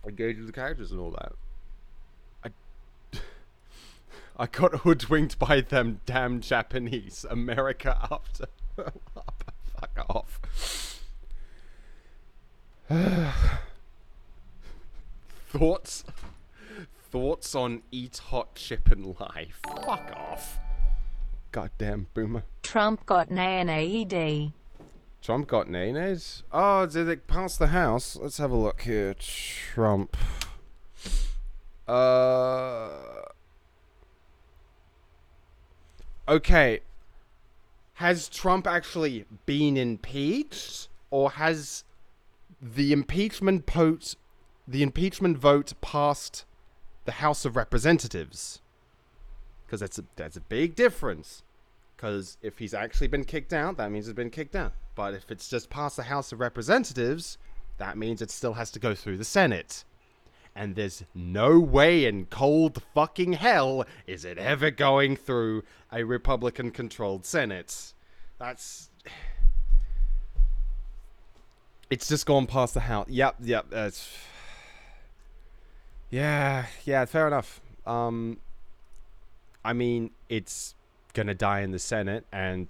engage with the characters and all that. I got hoodwinked by them damn Japanese. America after. Fuck off. Thoughts on Eat Hot Chip and Life. Fuck off. Goddamn boomer. Trump got NAED. Trump got nays? Oh, did it pass the House? Let's have a look here. Trump. Okay. Has Trump actually been impeached? Or has the impeachment vote passed the House of Representatives? Because that's a big difference. Because if he's actually been kicked out, that means it's been kicked out. But if it's just past the House of Representatives, that means it still has to go through the Senate. And there's no way in cold fucking hell is it ever going through a Republican-controlled Senate. It's just gone past the House. Yep. Yeah, fair enough. I mean, it's gonna die in the Senate, and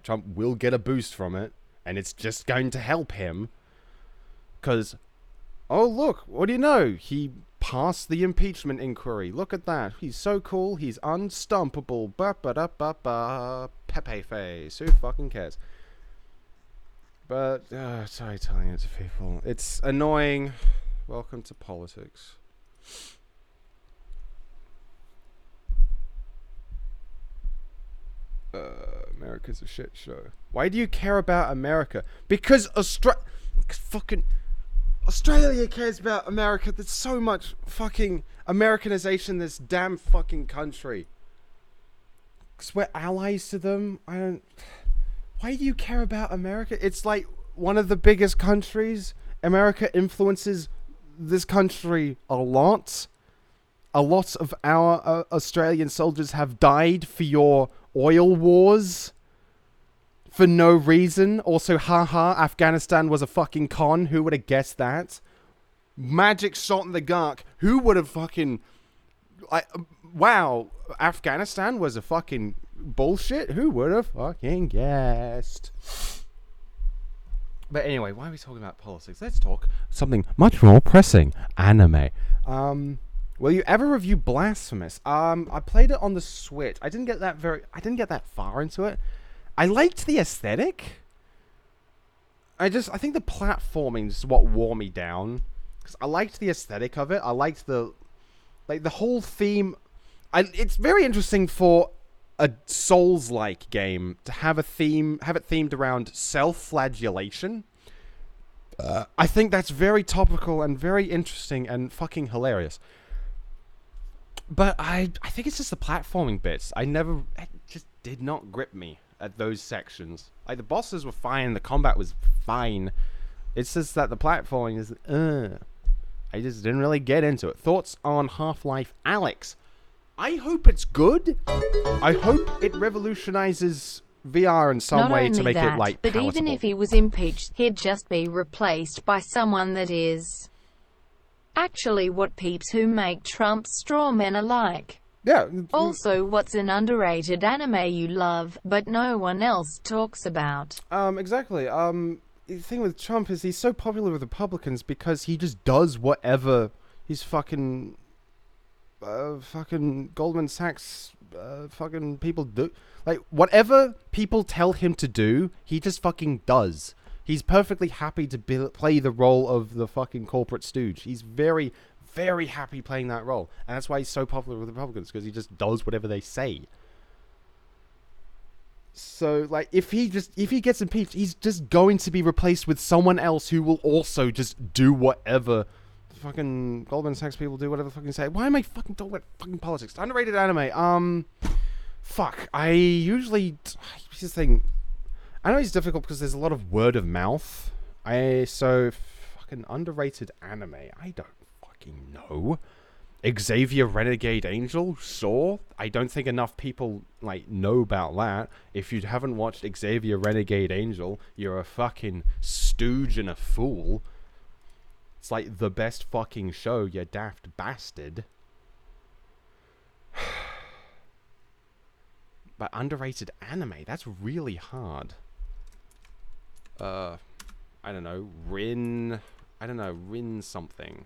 Trump will get a boost from it, and it's just going to help him. Because, oh look, what do you know? He passed the impeachment inquiry. Look at that. He's so cool. He's unstumpable. Ba-ba-da-ba-ba. Pepe face. Who fucking cares? But, sorry telling it to people. It's annoying. Welcome to politics. America's a shit show. Why do you care about America? Because fucking Australia cares about America. There's so much fucking Americanization in this damn fucking country. Because we're allies to them. Why do you care about America? It's like one of the biggest countries. America influences this country a lot. A lot of our Australian soldiers have died for your oil wars. For no reason. Also, haha, Afghanistan was a fucking con. Who would have guessed that? Magic shot in the dark. Who would have fucking... wow, Afghanistan was a fucking bullshit? Who would have fucking guessed? But anyway, why are we talking about politics? Let's talk something much more pressing. Anime. Will you ever review Blasphemous? I played it on the Switch. I didn't get that far into it. I liked the aesthetic. I think the platforming is what wore me down. Because I liked the aesthetic of it. I liked the whole theme. It's very interesting for a Souls-like game to have it themed around self-flagellation. I think that's very topical and very interesting and fucking hilarious. But I think it's just the platforming bits. It just did not grip me at those sections. Like, the bosses were fine, the combat was fine. It's just that the platforming is, I just didn't really get into it. Thoughts on Half-Life Alyx? I hope it's good. I hope it revolutionizes VR in some Not way only to make that, it like but palatable. even if he was impeached, he'd just be replaced by someone that is actually what peeps who make Trump straw men are like. Yeah. Also, what's an underrated anime you love, but no one else talks about? Exactly. The thing with Trump is he's so popular with Republicans because he just does whatever his fucking Goldman Sachs fucking people do. Like, whatever people tell him to do, he just fucking does. He's perfectly happy to play the role of the fucking corporate stooge. He's very, very happy playing that role. And that's why he's so popular with Republicans, because he just does whatever they say. So, like, if he gets impeached, he's just going to be replaced with someone else who will also just do whatever fucking Goldman Sachs people do, whatever fucking say. Why am I fucking talking about fucking politics? Underrated anime. Fuck. Here's the thing. I know it's difficult because there's a lot of word of mouth. Fucking underrated anime. I don't fucking know. Xavier Renegade Angel, Saw. I don't think enough people like know about that. If you haven't watched Xavier Renegade Angel, you're a fucking stooge and a fool. It's like the best fucking show, you daft bastard. But underrated anime, that's really hard. I don't know, Rin something.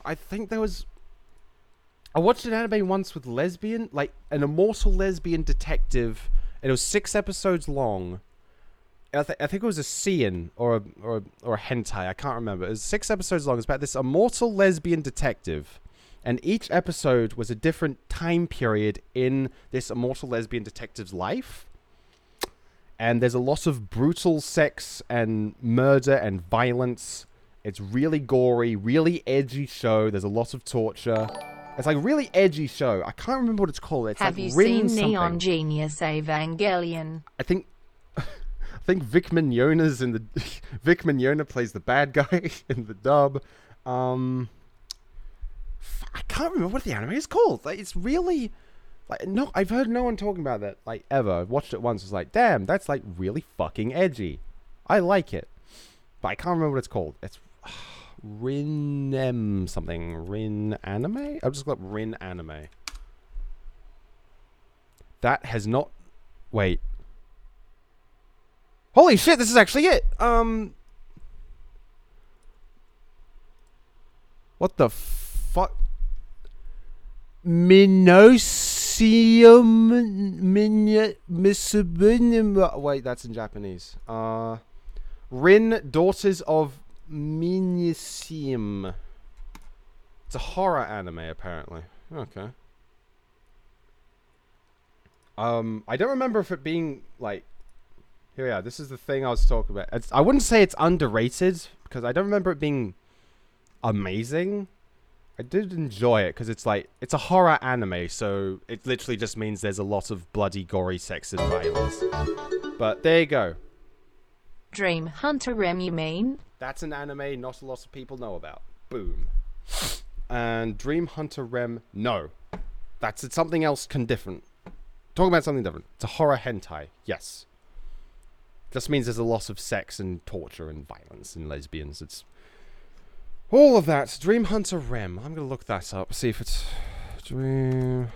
I think there was... I watched an anime once with an immortal lesbian detective, and it was 6 episodes long. I think it was a Seian or a hentai, I can't remember. It was 6 episodes long. It's about this immortal lesbian detective, and each episode was a different time period in this immortal lesbian detective's life. And there's a lot of brutal sex and murder and violence. It's really gory, really edgy show. There's a lot of torture. It's like a really edgy show. I can't remember what it's called. It's Have like you Rin seen something. Neon Genius Evangelion? I think Vic Mignogna's in the Vic Mignogna plays the bad guy in the dub. I can't remember what the anime is called. Like, it's really like, no, I've heard no one talking about that like ever. I've watched it once. It's like, damn, that's like really fucking edgy. I like it, but I can't remember what it's called. It's Rin something. Rin anime. I've just got Rin anime. That has not. Wait. Holy shit! This is actually it. What the fuck? Wait, that's in Japanese. Rin, Daughters of Minisium. It's a horror anime, apparently. Okay. I don't remember if it being like. Here we are. This is the thing I was talking about. I wouldn't say it's underrated because I don't remember it being amazing. I did enjoy it because it's like, it's a horror anime, so it literally just means there's a lot of bloody, gory sex and violence. But there you go. Dream Hunter Rem, you mean? That's an anime not a lot of people know about. Boom. And Dream Hunter Rem, no. It's something else different. Talking about something different. It's a horror hentai, yes. Just means there's a lot of sex and torture and violence and lesbians. It's all of that. Dream Hunter Rem. I'm going to look that up. See if it's Dream.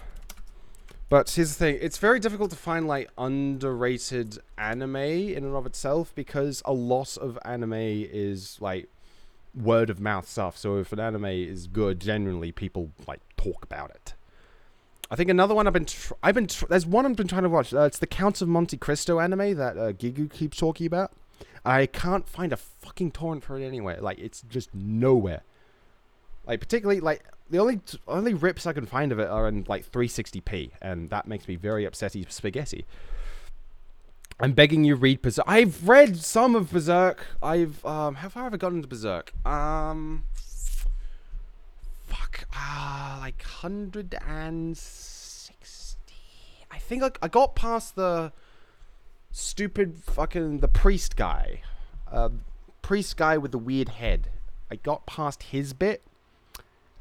But here's the thing. It's very difficult to find like underrated anime in and of itself because a lot of anime is like word of mouth stuff. So if an anime is good, generally people like talk about it. I think another one there's one I've been trying to watch. It's the Count of Monte Cristo anime that Gigu keeps talking about. I can't find a fucking torrent for it anywhere. Like, it's just nowhere. Like, particularly, like, the only rips I can find of it are in, like, 360p. And that makes me very upsetty spaghetti. I'm begging you, read Berserk. I've read some of Berserk. how far have I gotten into Berserk? Like 160. I think I got past the stupid fucking the priest guy with the weird head. I got past his bit.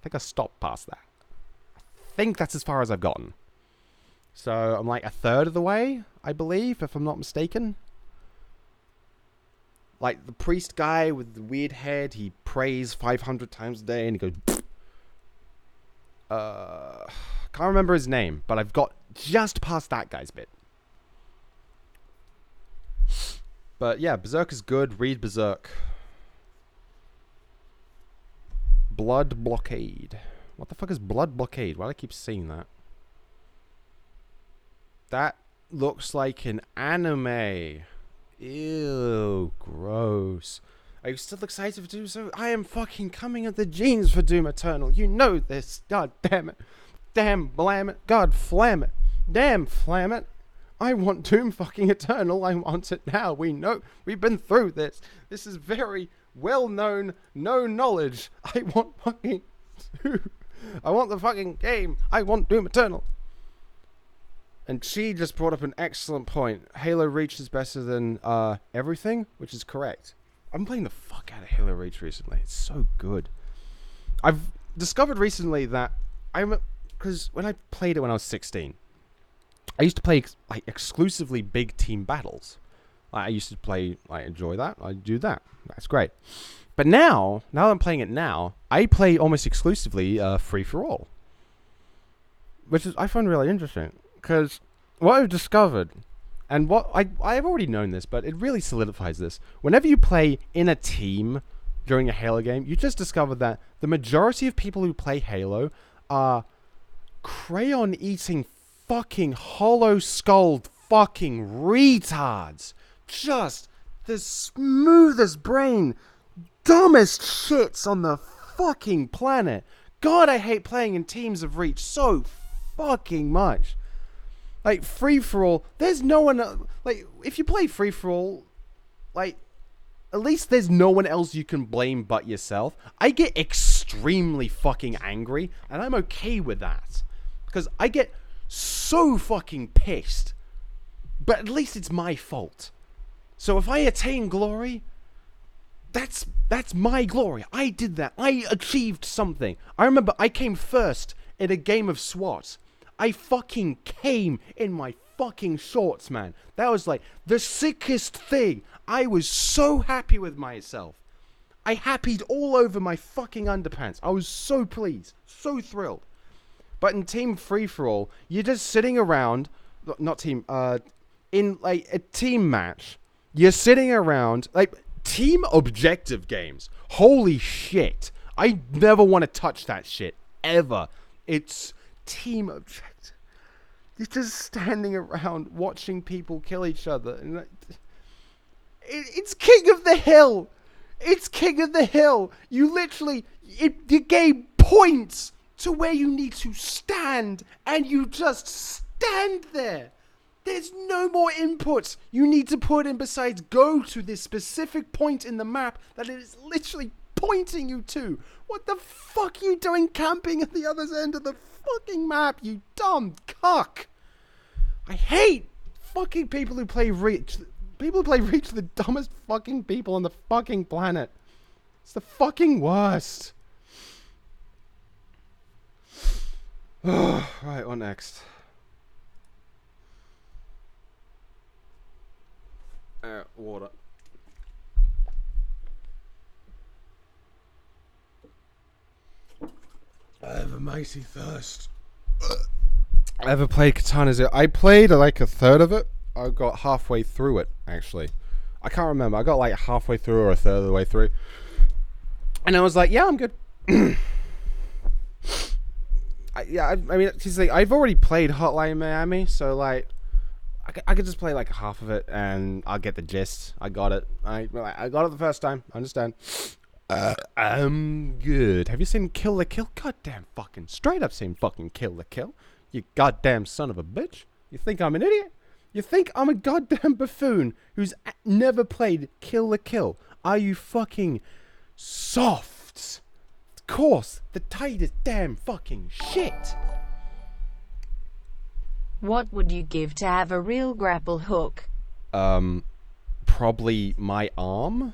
I think I stopped past that. I think that's as far as I've gotten. So I'm like a third of the way, I believe, if I'm not mistaken. Like the priest guy with the weird head, he prays 500 times a day and he goes... can't remember his name, but I've got just past that guy's bit. But yeah, Berserk is good. Read Berserk. Blood Blockade. What the fuck is Blood Blockade? Why do I keep seeing that? That looks like an anime. Ew, gross. Are you still excited for Doom? So I am fucking coming at the jeans for Doom Eternal. You know this. God damn it. Damn blam it. God flam it. Damn flam it. I want Doom fucking Eternal. I want it now. We know. We've been through this. This is very well known. No knowledge. I want fucking Doom. I want the fucking game. I want Doom Eternal. And she just brought up an excellent point. Halo Reach is better than everything, which is correct. I'm playing the fuck out of Halo Reach recently. It's so good. I've discovered recently that because when I played it when I was 16, I used to play like exclusively big team battles. I used to play, I enjoy that. I do that. That's great. But now that I'm playing it now, I play almost exclusively free for all, which is I find really interesting because what I've discovered. And what I've already known this, but it really solidifies this. Whenever you play in a team during a Halo game, you just discover that the majority of people who play Halo are crayon-eating fucking hollow-skulled fucking retards. Just the smoothest brain, dumbest shits on the fucking planet. God, I hate playing in teams of Reach so fucking much. Like, free-for-all, there's no one... Like, if you play free-for-all, like, at least there's no one else you can blame but yourself. I get extremely fucking angry, and I'm okay with that. Because I get so fucking pissed. But at least it's my fault. So if I attain glory, that's my glory. I did that. I achieved something. I remember I came first in a game of SWAT. I fucking came in my fucking shorts, man. That was like the sickest thing. I was so happy with myself. I happied all over my fucking underpants. I was so pleased. So thrilled. But in Team Free-For-All, you're just sitting around... Not team... in, like, a team match, you're sitting around... Like, team objective games. Holy shit. I never want to touch that shit. Ever. It's... team objective. You're just standing around watching people kill each other. And it's King of the Hill. It's King of the Hill. You literally, the game points to where you need to stand, and you just stand there. There's no more inputs you need to put in besides go to this specific point in the map that it is literally pointing you to. What the fuck are you doing camping at the other end of the fucking map, you dumb cuck? I hate fucking people who play Reach. People who play Reach are the dumbest fucking people on the fucking planet. It's the fucking worst. Right, what next? Water. I have a mighty thirst. I ever played Katana Zero? I played like a third of it. I got halfway through it, actually. I can't remember. I got like halfway through or a third of the way through. And I was like, yeah, I'm good. I mean, cause like, I've already played Hotline Miami, so like, I could just play like half of it and I'll get the gist. I got it. I got it the first time. I understand. I'm good. Have you seen Kill the Kill? Goddamn fucking straight up seen fucking Kill the Kill. You goddamn son of a bitch. You think I'm an idiot? You think I'm a goddamn buffoon who's never played Kill the Kill? Are you fucking soft? Of course, the tightest damn fucking shit. What would you give to have a real grapple hook? Probably my arm.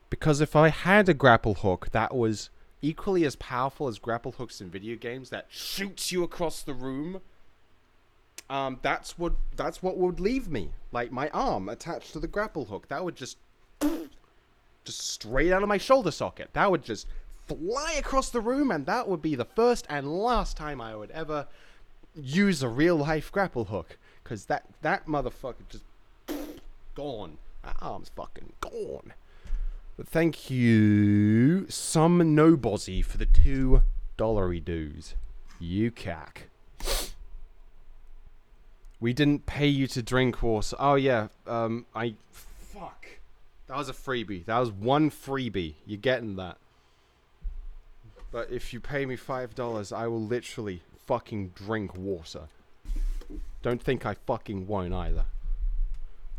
Because if I had a grapple hook that was equally as powerful as grapple hooks in video games that shoots you across the room. That's what would leave me. Like my arm attached to the grapple hook. That would just straight out of my shoulder socket. That would just fly across the room, and that would be the first and last time I would ever use a real life grapple hook. Because that motherfucker just gone. That arm's fucking gone. But thank you, some nobozzy, for the $2 dues. You cack. We didn't pay you to drink water. Oh yeah, fuck. That was a freebie. That was one freebie. You're getting that. But if you pay me $5, I will literally fucking drink water. Don't think I fucking won't either.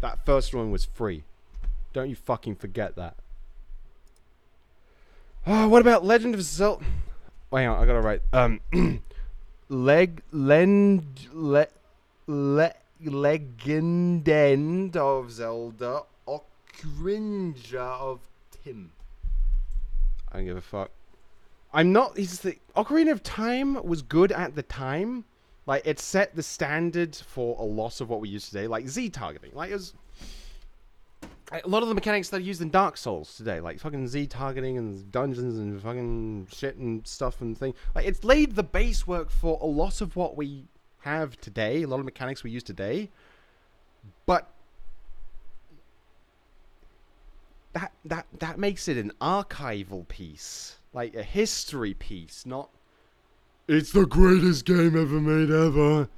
That first one was free. Don't you fucking forget that. Oh, what about Legend of Zelda? Wait, hang on, I gotta write. Legend of Zelda Ocarina of Time. I don't give a fuck. I'm not. Ocarina of Time was good at the time. Like, it set the standard for a lot of what we use today, like Z targeting. Like, it was a lot of the mechanics that are used in Dark Souls today, like fucking Z targeting and dungeons and fucking shit and stuff and things. Like, it's laid the base work for a lot of what we have today, a lot of mechanics we use today. But that makes it an archival piece, like a history piece, not it's the greatest game ever made ever.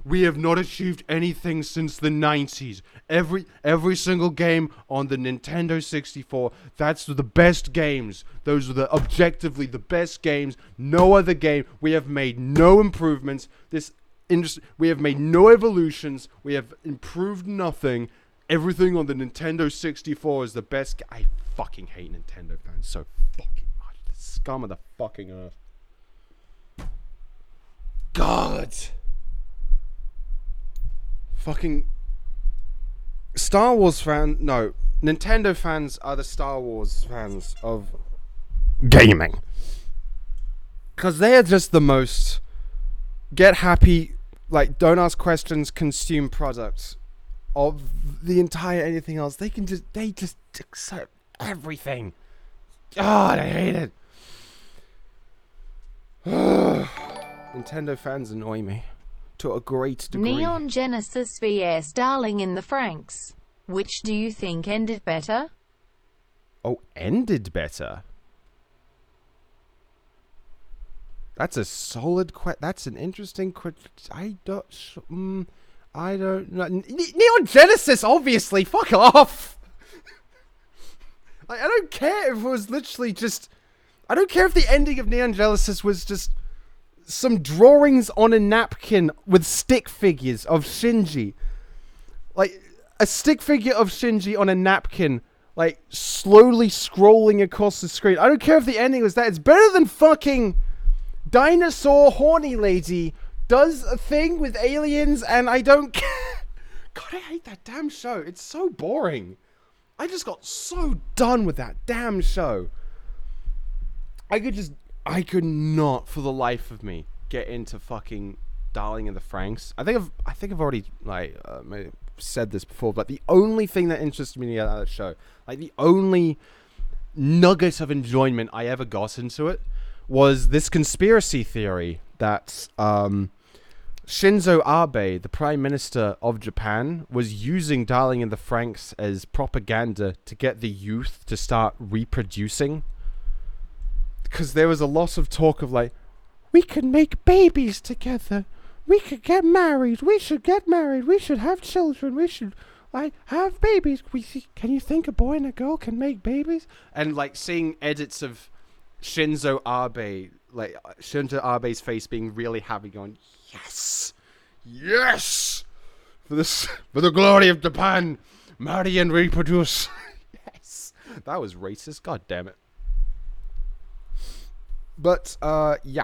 We have not achieved anything since the 90s. Every single game on the Nintendo 64, that's the best games. Those are the objectively the best games. No other game. We have made no improvements. This industry, we have made no evolutions. We have improved nothing. Everything on the Nintendo 64 is the best. I fucking hate Nintendo fans so fucking much. The scum of the fucking earth. God. Fucking Star Wars fan. No, Nintendo fans are the Star Wars fans of gaming. Because they are just the most get happy, like, don't ask questions, consume products of the entire anything else. They just accept everything. God, I hate it. Nintendo fans annoy me to a great degree. Neon Genesis vs Darling in the Franxx. Which do you think ended better? Oh, ended better? That's a solid that's an interesting question. I don't know. Neon Genesis, obviously. Fuck off. Like, I don't care if it was literally just... I don't care if the ending of Neon Genesis was just some drawings on a napkin with stick figures of Shinji. Like, a stick figure of Shinji on a napkin, like, slowly scrolling across the screen. I don't care if the ending was that. It's better than fucking dinosaur horny lady does a thing with aliens and I don't care. God, I hate that damn show. It's so boring. I just got so done with that damn show. I could not for the life of me get into fucking Darling in the Franxx. I think I've already like said this before, but the only thing that interested me out of that show, like the only nugget of enjoyment I ever got into it, was this conspiracy theory that Shinzo Abe, the Prime Minister of Japan, was using Darling in the Franxx as propaganda to get the youth to start reproducing. Because there was a lot of talk of like, we could make babies together. We could get married. We should get married. We should have children. We should like have babies. Can you think a boy and a girl can make babies? And like seeing edits of Shinzo Abe, like Shinzo Abe's face being really happy, going, yes, yes, for the glory of Japan, marry and reproduce. Yes, that was racist. God damn it. But yeah.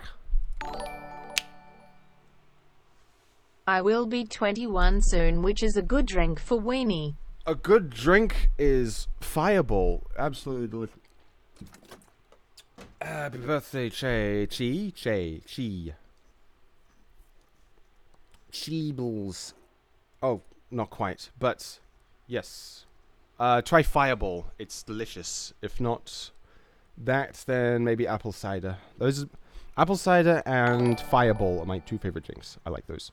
I will be 21 soon, which is a good drink for weenie. A good drink is Fireball. Absolutely delicious. Happy birthday, Chi. Cheebles. Oh, not quite, but yes. Try Fireball. It's delicious. If not that, then maybe apple cider. Apple cider and Fireball are my two favorite drinks. I like those.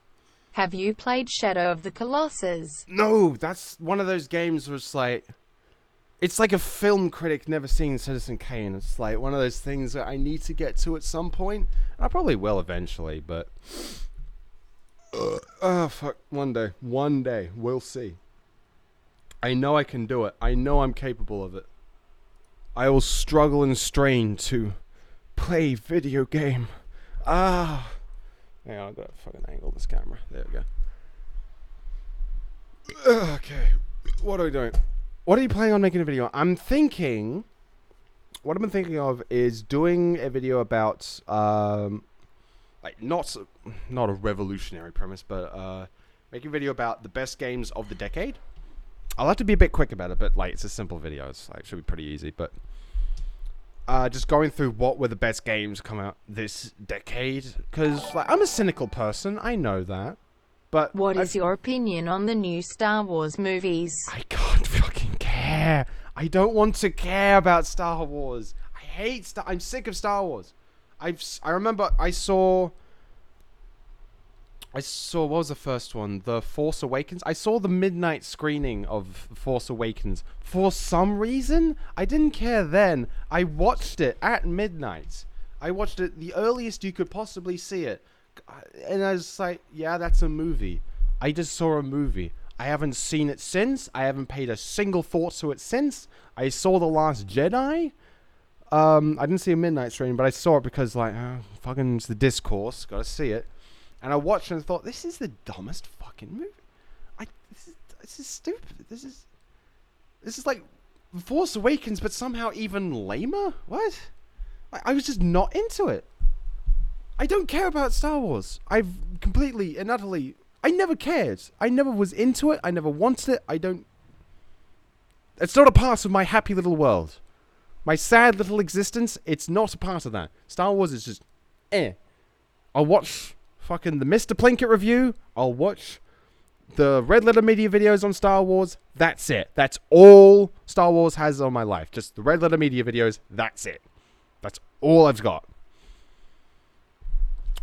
Have you played Shadow of the Colossus? No, that's one of those games where it's like a film critic never seen Citizen Kane. It's like one of those things that I need to get to at some point. I probably will eventually, but oh fuck, one day, we'll see. I know I can do it. I know I'm capable of it. I will struggle and strain to play video game. Hang on, I've got to fucking angle this camera. There we go. Okay, what are we doing? What are you planning on making a video? What I've been thinking of is doing a video about, like, not a revolutionary premise, but, making a video about the best games of the decade. I'll have to be a bit quick about it, but, like, it's a simple video. It's, like, should be pretty easy, but, just going through what were the best games come out this decade, because, like, I'm a cynical person, I know that, but... What is your opinion on the new Star Wars movies? I can't fucking care. I don't want to care about Star Wars. I'm sick of Star Wars. I remember I saw, what was the first one? The Force Awakens. I saw the midnight screening of Force Awakens. For some reason, I didn't care then. I watched it at midnight. I watched it the earliest you could possibly see it. And I was like, yeah, that's a movie. I just saw a movie. I haven't seen it since. I haven't paid a single thought to it since. I saw The Last Jedi. I didn't see a midnight screening, but I saw it because, like, fucking it's the discourse. Gotta see it. And I watched it and thought, this is the dumbest fucking movie. This is stupid. This is like Force Awakens, but somehow even lamer? What? I was just not into it. I don't care about Star Wars. I've completely and utterly... I never cared. I never was into it. I never wanted it. It's not a part of my happy little world. My sad little existence, it's not a part of that. Star Wars is just... I'll watch fucking the Mr. Plinkett review. I'll watch the Red Letter Media videos on Star Wars. That's it. That's all Star Wars has on my life. Just the Red Letter Media videos. That's it. That's all I've got.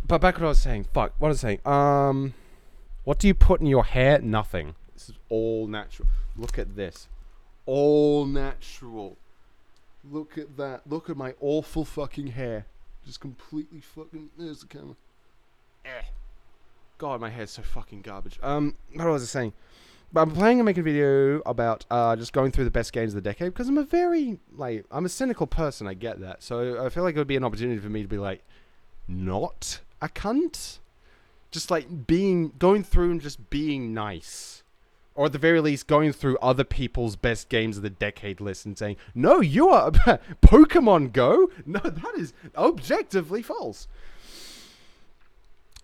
But back to what I was saying. Fuck. What was I saying? What do you put in your hair? Nothing. This is all natural. Look at this. All natural. Look at that. Look at my awful fucking hair. Just completely fucking... There's the camera. God, my hair's so fucking garbage. What was I saying? But I'm planning on making a video about just going through the best games of the decade, because I'm I'm a cynical person, I get that. So I feel like it would be an opportunity for me to be like, not a cunt. Just like going through and just being nice. Or at the very least, going through other people's best games of the decade list and saying, no, you are Pokemon Go? No, that is objectively false.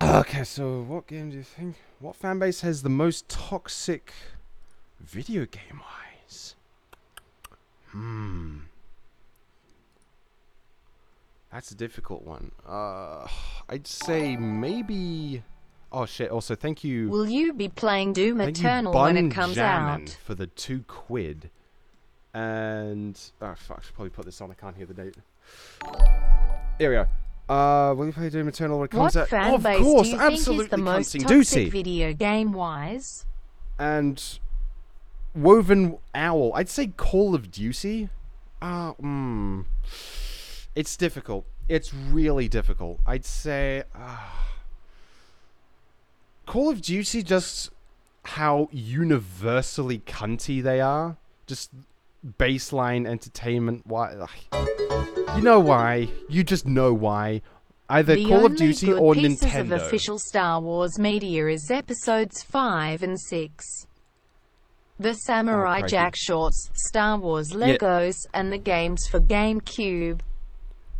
Okay, so what game do you think? What fanbase has the most toxic video game-wise? That's a difficult one. I'd say maybe... Oh shit, also thank you... Will you be playing Doom Eternal when it comes out? For the £2. And... Oh fuck, I should probably put this on, I can't hear the date. Here we go. Will you play Doom Eternal when it comes out? What fanbase of course, do you absolutely think is the most Doocy. toxic video game-wise? And... Woven Owl. I'd say Call of Duty. It's difficult. It's really difficult. I'd say... Call of Duty, just how universally cunty they are. Just baseline entertainment. Why? You know why. You just know why. Either Call of Duty or Nintendo. The only good pieces of official Star Wars media is episodes 5 and 6. The Samurai Jack shorts, Star Wars Legos, and the games for GameCube.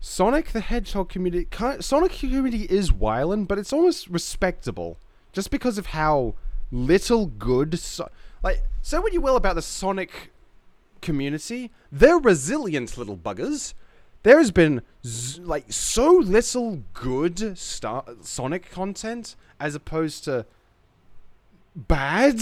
Sonic the Hedgehog community... Sonic community is wildin', but it's almost respectable. Just because of how little good... say what you will about the Sonic community, they're resilient little buggers. There has been like so little good Sonic content as opposed to bad,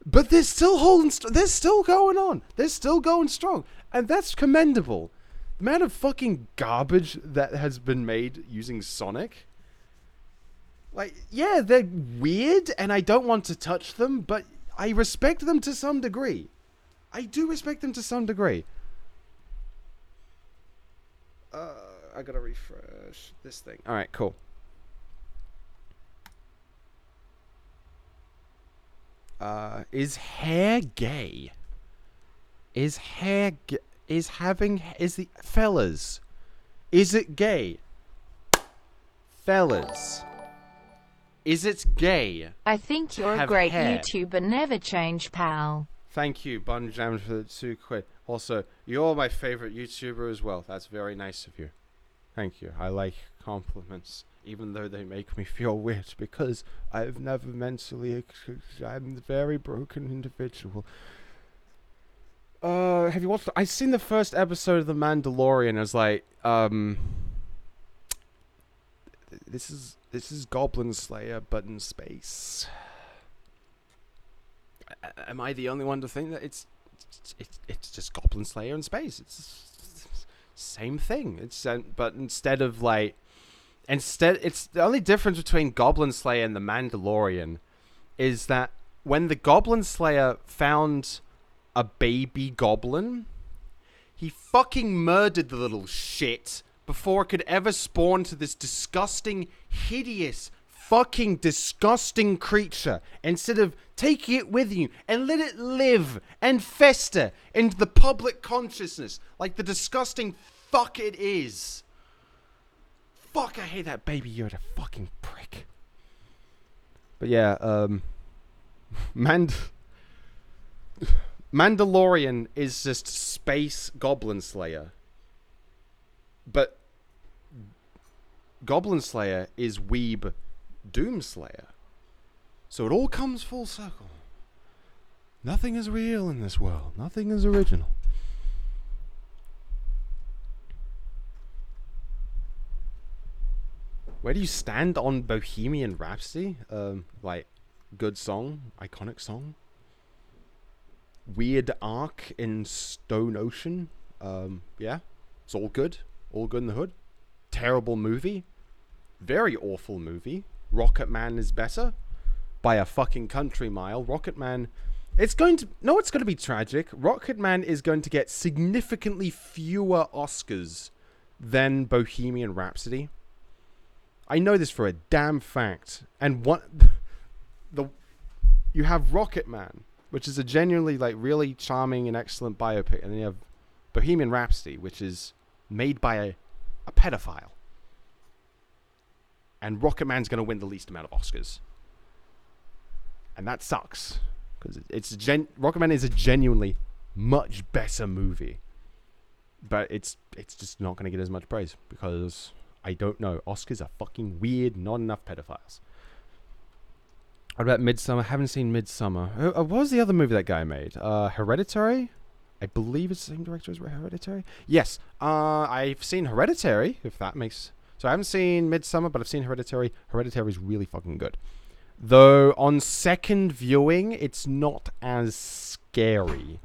but they're still holding. They're still going on. They're still going strong, and that's commendable. The amount of fucking garbage that has been made using Sonic. Like, yeah, they're weird, and I don't want to touch them, but I respect them to some degree. I do respect them to some degree. I gotta refresh this thing. Alright, cool. Is hair gay? Is the fellas? Is it gay? Fellas. Is it gay? I think you're a great YouTuber. Never change, pal. Thank you, Bun Jam, for the £2. Also, you're my favorite YouTuber as well. That's very nice of you. Thank you. I like compliments, even though they make me feel weird, because I've never mentally... I'm a very broken individual. Have you watched... I've seen the first episode of The Mandalorian. I was like, This is Goblin Slayer, but in space. Am I the only one to think that it's just Goblin Slayer in space? It's same thing. But instead of like, it's the only difference between Goblin Slayer and the Mandalorian is that when the Goblin Slayer found a baby goblin, he fucking murdered the little shit before it could ever spawn to this disgusting, hideous, fucking disgusting creature, instead of taking it with you and let it live and fester into the public consciousness like the disgusting fuck it is. Fuck, I hate that baby Yoda fucking prick. But yeah, Mandalorian is just space Goblin Slayer. But Goblin Slayer is weeb Doomslayer. So it all comes full circle. Nothing is real in this world. Nothing is original. Where do you stand on Bohemian Rhapsody? Like, good song, iconic song. Weird arc in Stone Ocean. Yeah, it's all good. All good in the hood. Terrible movie. Very awful movie. Rocket Man is better. By a fucking country mile. Rocket Man... It's going to be tragic. Rocket Man is going to get significantly fewer Oscars than Bohemian Rhapsody. I know this for a damn fact. And you have Rocket Man, which is a genuinely, like, really charming and excellent biopic. And then you have Bohemian Rhapsody, which is made by a pedophile. And Rocket Man's going to win the least amount of Oscars. And that sucks. Because Rocket Man is a genuinely much better movie. But it's just not going to get as much praise. Because, I don't know, Oscars are fucking weird, not enough pedophiles. What about Midsommar? I haven't seen Midsommar. What was the other movie that guy made? Hereditary? I believe it's the same director as Hereditary. Yes, I've seen Hereditary, if that makes... So I haven't seen Midsommar, but I've seen Hereditary. Hereditary is really fucking good. Though, on second viewing, it's not as scary.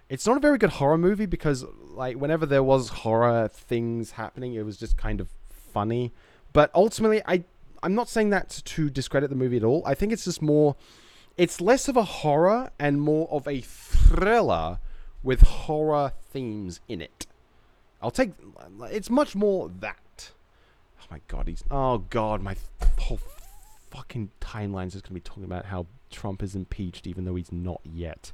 It's not a very good horror movie because, like, whenever there was horror things happening, it was just kind of funny. But ultimately, I'm not saying that to discredit the movie at all. I think it's just more... It's less of a horror and more of a thriller with horror themes in it. It's much more that. Oh my god, oh god, my whole fucking timelines is going to be talking about how Trump is impeached even though he's not yet.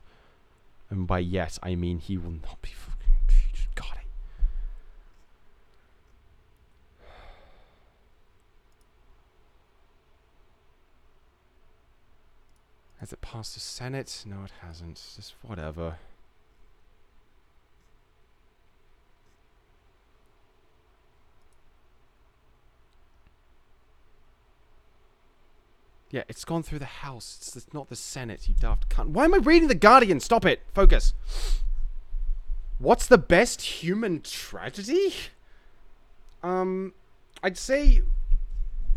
And by yet, I mean he will not be fucking impeached. God, Has it passed the Senate? No, it hasn't. Just whatever. Yeah, it's gone through the House. It's not the Senate, you daft cunt. Why am I reading The Guardian? Stop it. Focus. What's the best human tragedy? I'd say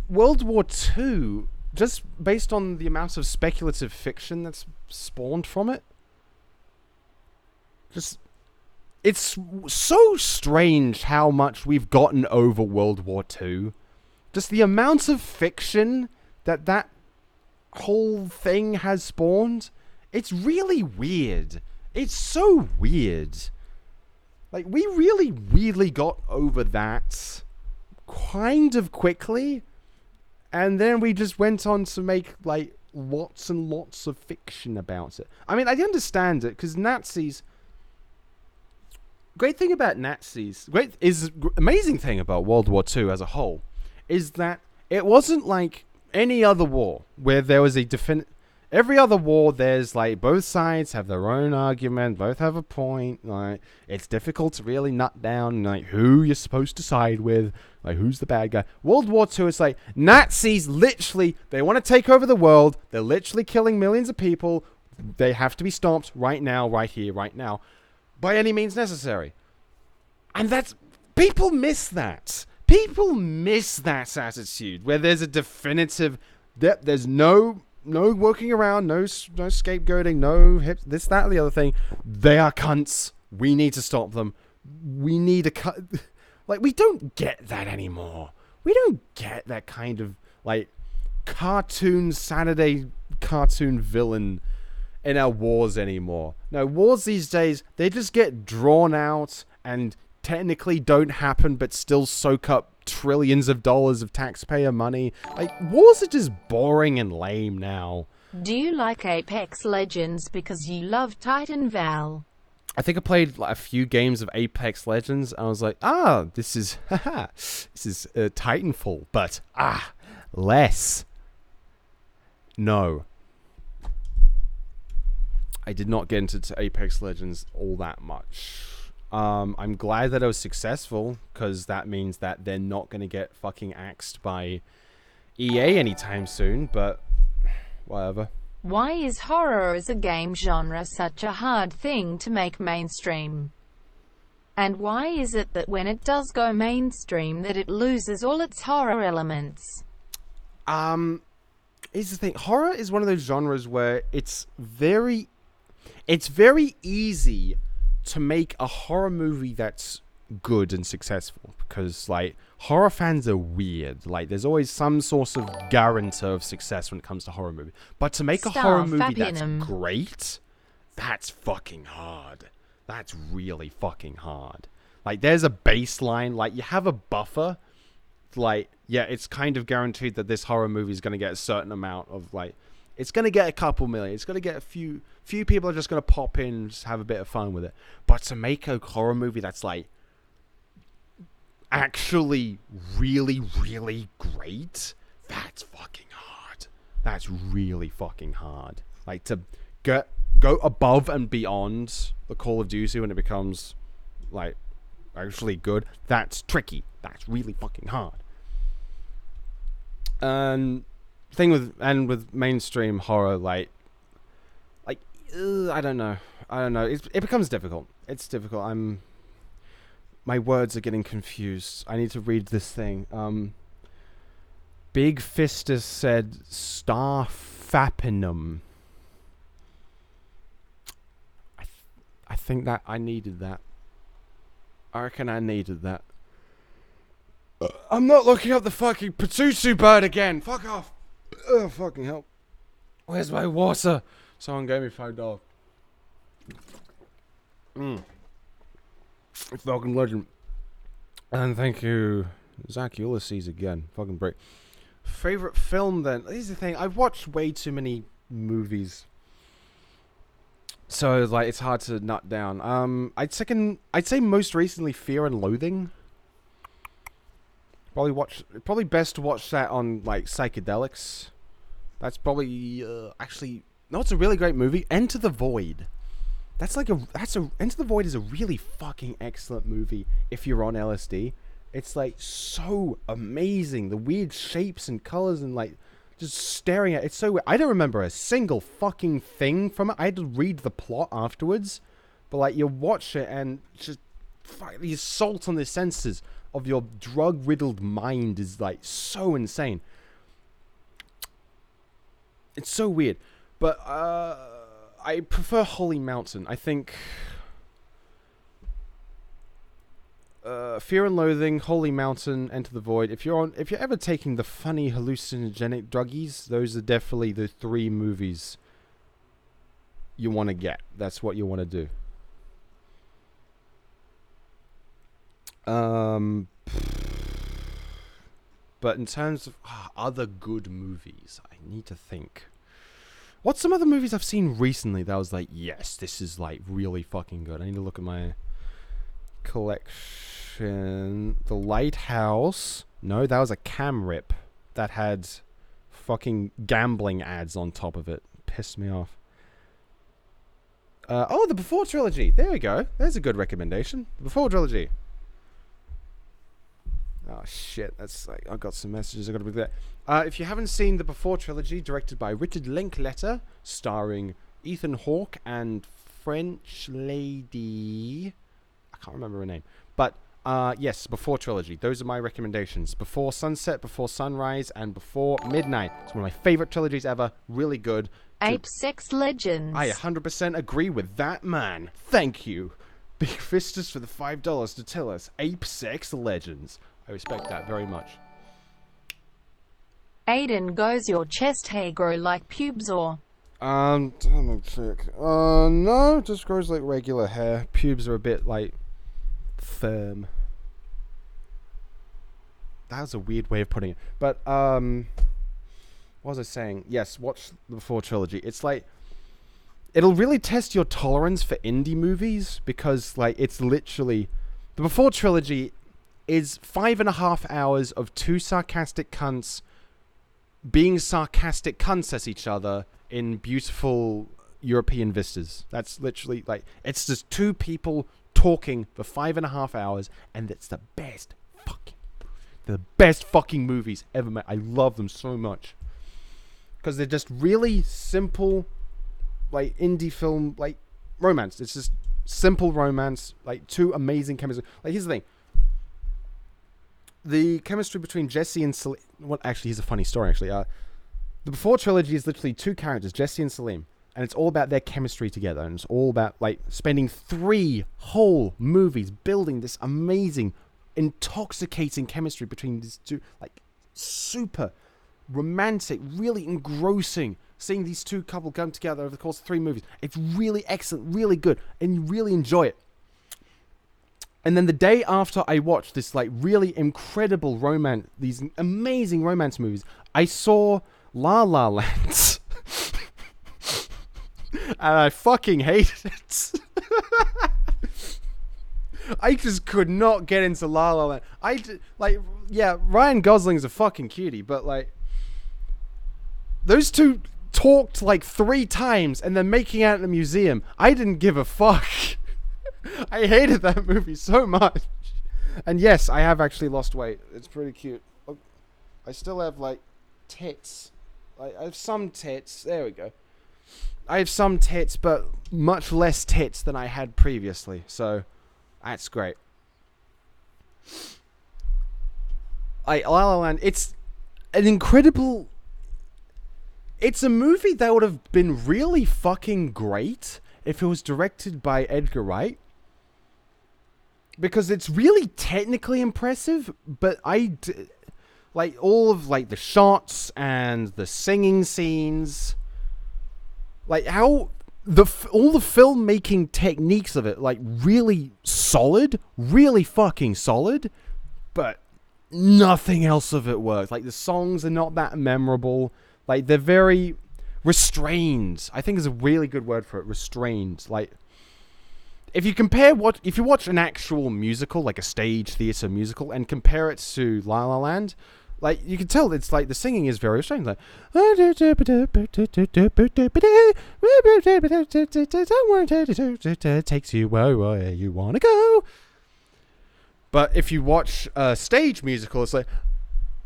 World War II, just based on the amount of speculative fiction that's spawned from it. It's so strange how much we've gotten over World War II. Just the amount of fiction that whole thing has spawned. It's really weird. It's so weird. Like, we really, really got over that kind of quickly. And then we just went on to make, like, lots and lots of fiction about it. I mean, I understand it, because Nazis... amazing thing about World War II as a whole is that it wasn't like any other war where there was a every other war, there's like both sides have their own argument, both have a point. Like, it's difficult to really nut down like who you're supposed to side with, like who's the bad guy. World War II is like Nazis literally, they want to take over the world. They're literally killing millions of people. They have to be stopped right now, right here, right now, by any means necessary. And that's... people miss that. People miss that attitude where there's a definitive... there's no working around, no scapegoating, no hips, this, that, and the other thing. They are cunts. We need to stop them. We need a cut... like, we don't get that anymore. We don't get that kind of, like, Saturday cartoon villain in our wars anymore. No, wars these days, they just get drawn out and technically don't happen, but still soak up trillions of dollars of taxpayer money. Like, wars are just boring and lame now. Do you like Apex Legends because you love Titan Val? I think I played like, a few games of Apex Legends. I was like, this is Titanfall, but less. No. I did not get into Apex Legends all that much. I'm glad that I was successful, because that means that they're not going to get fucking axed by EA anytime soon, but whatever. Why is horror as a game genre such a hard thing to make mainstream? And why is it that when it does go mainstream that it loses all its horror elements? Here's the thing. Horror is one of those genres where it's very easy to make a horror movie that's good and successful, because like horror fans are weird. Like, there's always some sort of guarantor of success when it comes to horror movie. But to make a horror movie that's great, that's fucking hard. That's really fucking hard. Like, there's a baseline. Like, you have a buffer. Like, yeah, it's kind of guaranteed that this horror movie is going to get a certain amount of, like, it's going to get a couple million. It's going to get a few people are just going to pop in and just have a bit of fun with it. But to make a horror movie that's, like, actually really, really great, that's fucking hard. That's really fucking hard. Like, to go above and beyond the Call of Duty when it becomes, like, actually good, that's tricky. That's really fucking hard. With mainstream horror, like I don't know. It becomes difficult. It's difficult. My words are getting confused. I need to read this thing. Big Fistus said Starfapinum. I think that I needed that. I reckon I needed that. I'm not looking up the fucking Patusu bird again. Fuck off. Oh, fucking hell. Where's my water? Someone gave me $5. Fucking legend. And thank you, Zach Ulysses again. Fucking break. Favorite film then? Here's the thing. I've watched way too many movies, so like it's hard to nut down. I'd say most recently Fear and Loathing. Probably best to watch that on like psychedelics. That's probably actually no, it's a really great movie. Enter the Void. Enter the Void is a really fucking excellent movie if you're on LSD. It's like so amazing. The weird shapes and colors and like just staring at it's so weird. I don't remember a single fucking thing from it. I had to read the plot afterwards. But like you watch it and just the assault on the senses of your drug-riddled mind is like so insane. It's so weird. But I prefer Holy Mountain. I think Fear and Loathing, Holy Mountain, Enter the Void. If you're ever taking the funny hallucinogenic druggies, those are definitely the 3 movies you want to get. That's what you want to do. But in terms of other good movies, I need to think. What's some other movies I've seen recently that I was like, yes, this is like really fucking good. I need to look at my collection. The Lighthouse. No, that was a cam rip that had fucking gambling ads on top of it. Pissed me off. The Before trilogy. There we go. There's a good recommendation. The Before trilogy. Oh shit, that's like, I've got some messages I gotta be there. If you haven't seen the Before trilogy, directed by Richard Linklater, starring Ethan Hawke and French lady, I can't remember her name, but yes, Before trilogy. Those are my recommendations. Before Sunset, Before Sunrise, and Before Midnight. It's one of my favorite trilogies ever. Really good. Ape Sex Legends. I 100% agree with that man. Thank you, Big Fistus, for the $5 to tell us Ape Sex Legends. I respect that very much. Aiden, goes your chest hair grow like pubes or? Damn check. No, just grows like regular hair. Pubes are a bit like firm. That was a weird way of putting it. But what was I saying? Yes, watch the Before trilogy. It's like it'll really test your tolerance for indie movies because like it's literally the Before trilogy is 5.5 hours of 2 sarcastic cunts being sarcastic cunts at each other in beautiful European vistas. That's literally like, it's just 2 people talking for 5.5 hours, and it's the best fucking movies ever made. I love them so much because they're just really simple, like indie film, like romance. It's just simple romance, like 2 amazing chemistry. Like here's the thing. The chemistry between Jesse and Salim... Well, actually, here's a funny story, actually. The Before trilogy is literally 2 characters, Jesse and Salim. And it's all about their chemistry together. And it's all about, like, spending 3 whole movies building this amazing, intoxicating chemistry between these 2. Like, super romantic, really engrossing. Seeing these 2 couple come together over the course of 3 movies. It's really excellent, really good. And you really enjoy it. And then the day after I watched this like really incredible romance, these amazing romance movies, I saw La La Land. And I fucking hated it. I just could not get into La La Land. Ryan Gosling's a fucking cutie, but like those 2 talked like 3 times and then making out in a museum. I didn't give a fuck. I hated that movie so much. And yes, I have actually lost weight. It's pretty cute. I still have like tits. I have some tits. There we go. I have some tits, but much less tits than I had previously. So that's great. La La Land, it's an incredible... It's a movie that would have been really fucking great if it was directed by Edgar Wright. Because it's really technically impressive, but like all of like the shots and the singing scenes, like how all the filmmaking techniques of it, like really solid, really fucking solid, but nothing else of it works. Like the songs are not that memorable. Like they're very restrained. I think is a really good word for it. Restrained. Like. If you watch an actual musical, like a stage theater musical, and compare it to La La Land, like you can tell it's like the singing is very strange. Like, takes you where you wanna go. But if you watch a stage musical, it's like,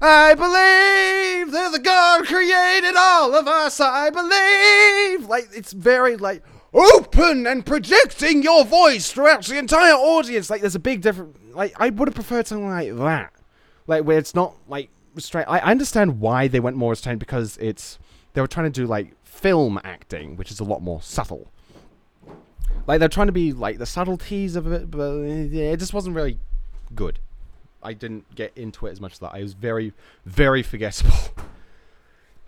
I believe that the God created all of us. I believe, like it's very like. open and projecting your voice throughout the entire audience. Like, there's a big difference. Like, I would have preferred something like that. Like, where it's not, like, restrained. I understand why they went more restrained, because they were trying to do, like, film acting, which is a lot more subtle. Like, they're trying to be, like, the subtleties of it, but it just wasn't really good. I didn't get into it as much as that. I was very, very forgettable.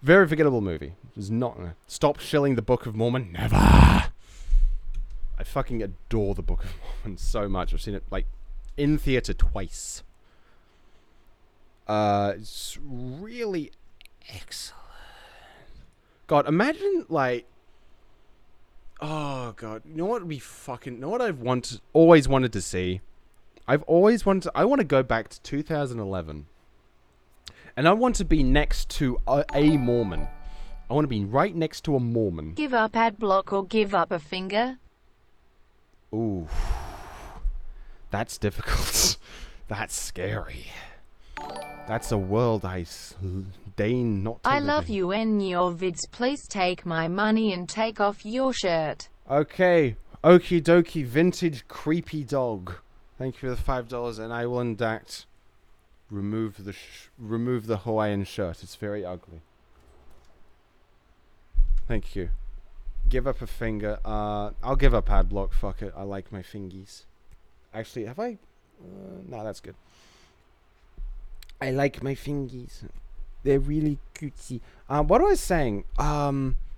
Very forgettable movie. It was not... Stop shilling the Book of Mormon. Never! I fucking adore the Book of Mormon so much. I've seen it, like, in theater twice. It's really excellent. God, imagine, like... Oh, God. You know what would be fucking... You know what I've always wanted to see? I want to go back to 2011. And I want to be next to a Mormon. I want to be right next to a Mormon. Give up ad block or give up a finger? Ooh. That's difficult. That's scary. That's a world I deign not to I live love in. you and your vids. Please take my money and take off your shirt. Okay. Okie dokie, vintage creepy dog. Thank you for the $5, and I will enact remove the Hawaiian shirt. It's very ugly. Thank you. Give up a finger. I'll give up ad block. Fuck it. I like my fingies. Actually, have I? No, that's good. I like my fingies. They're really cutesy. What was I saying?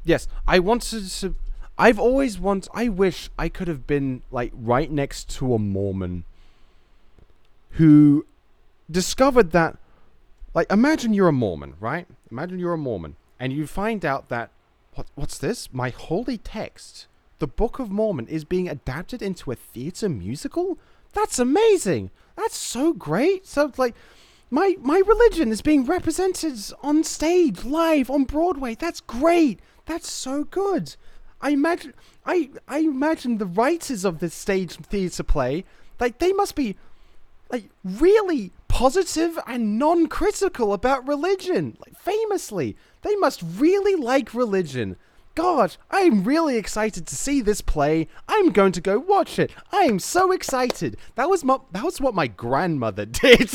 Yes, I wanted to... I wish I could have been, like, right next to a Mormon who discovered that... Like, imagine you're a Mormon, right? Imagine you're a Mormon, and you find out that... What's this? My holy text, the Book of Mormon, is being adapted into a theater musical? That's amazing! That's so great! So, like... My religion is being represented on stage, live, on Broadway. That's great. That's so good. I imagine the writers of this stage theater play, like, they must be, like, really positive and non-critical about religion. Like, famously, they must really like religion. God, I'm really excited to see this play. I'm going to go watch it. I am so excited. That was what my grandmother did.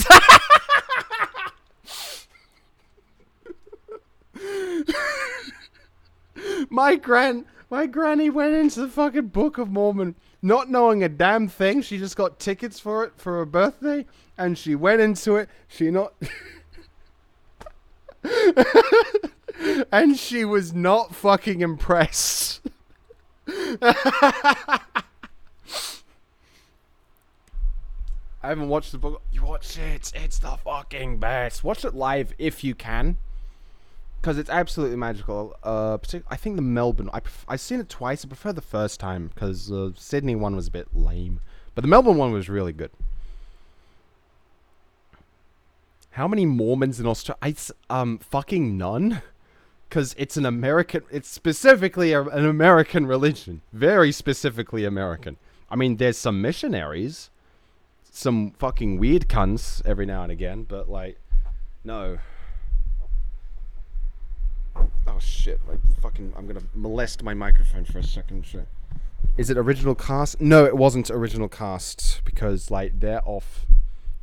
My granny went into the fucking Book of Mormon not knowing a damn thing. She just got tickets for it for her birthday, and she went into it. And she was not fucking impressed. I haven't watched the book. You watch it. It's the fucking best. Watch it live if you can. Because it's absolutely magical. I think the Melbourne... I've seen it twice. I prefer the first time. Because the Sydney one was a bit lame. But the Melbourne one was really good. How many Mormons in Australia? Fucking none. Because it's an American... It's specifically an American religion. Very specifically American. I mean, there's some missionaries. Some fucking weird cunts every now and again. But, like, no... Oh shit, like fucking, I'm gonna molest my microphone for a second. Shit. Is it original cast? No, it wasn't original cast, because, like, they're off.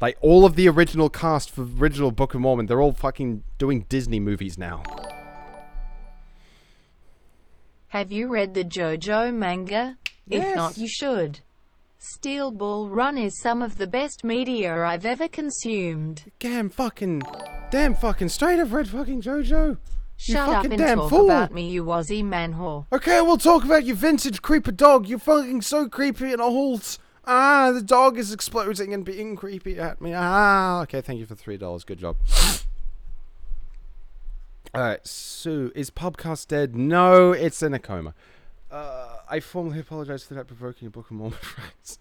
Like, all of the original cast for original Book of Mormon, they're all fucking doing Disney movies now. Have you read the JoJo manga? Yes. If not, you should. Steel Ball Run is some of the best media I've ever consumed. Damn fucking straight, I've read fucking JoJo. Shut up and talk about me, you Aussie man whore. Okay, we'll talk about your vintage creeper dog. You're fucking so creepy and halt. The dog is exploding and being creepy at me. Okay, thank you for $3. Good job. Alright, Sue, is Pubcast dead? No, it's in a coma. I formally apologize for that provoking a Book of Mormon friends.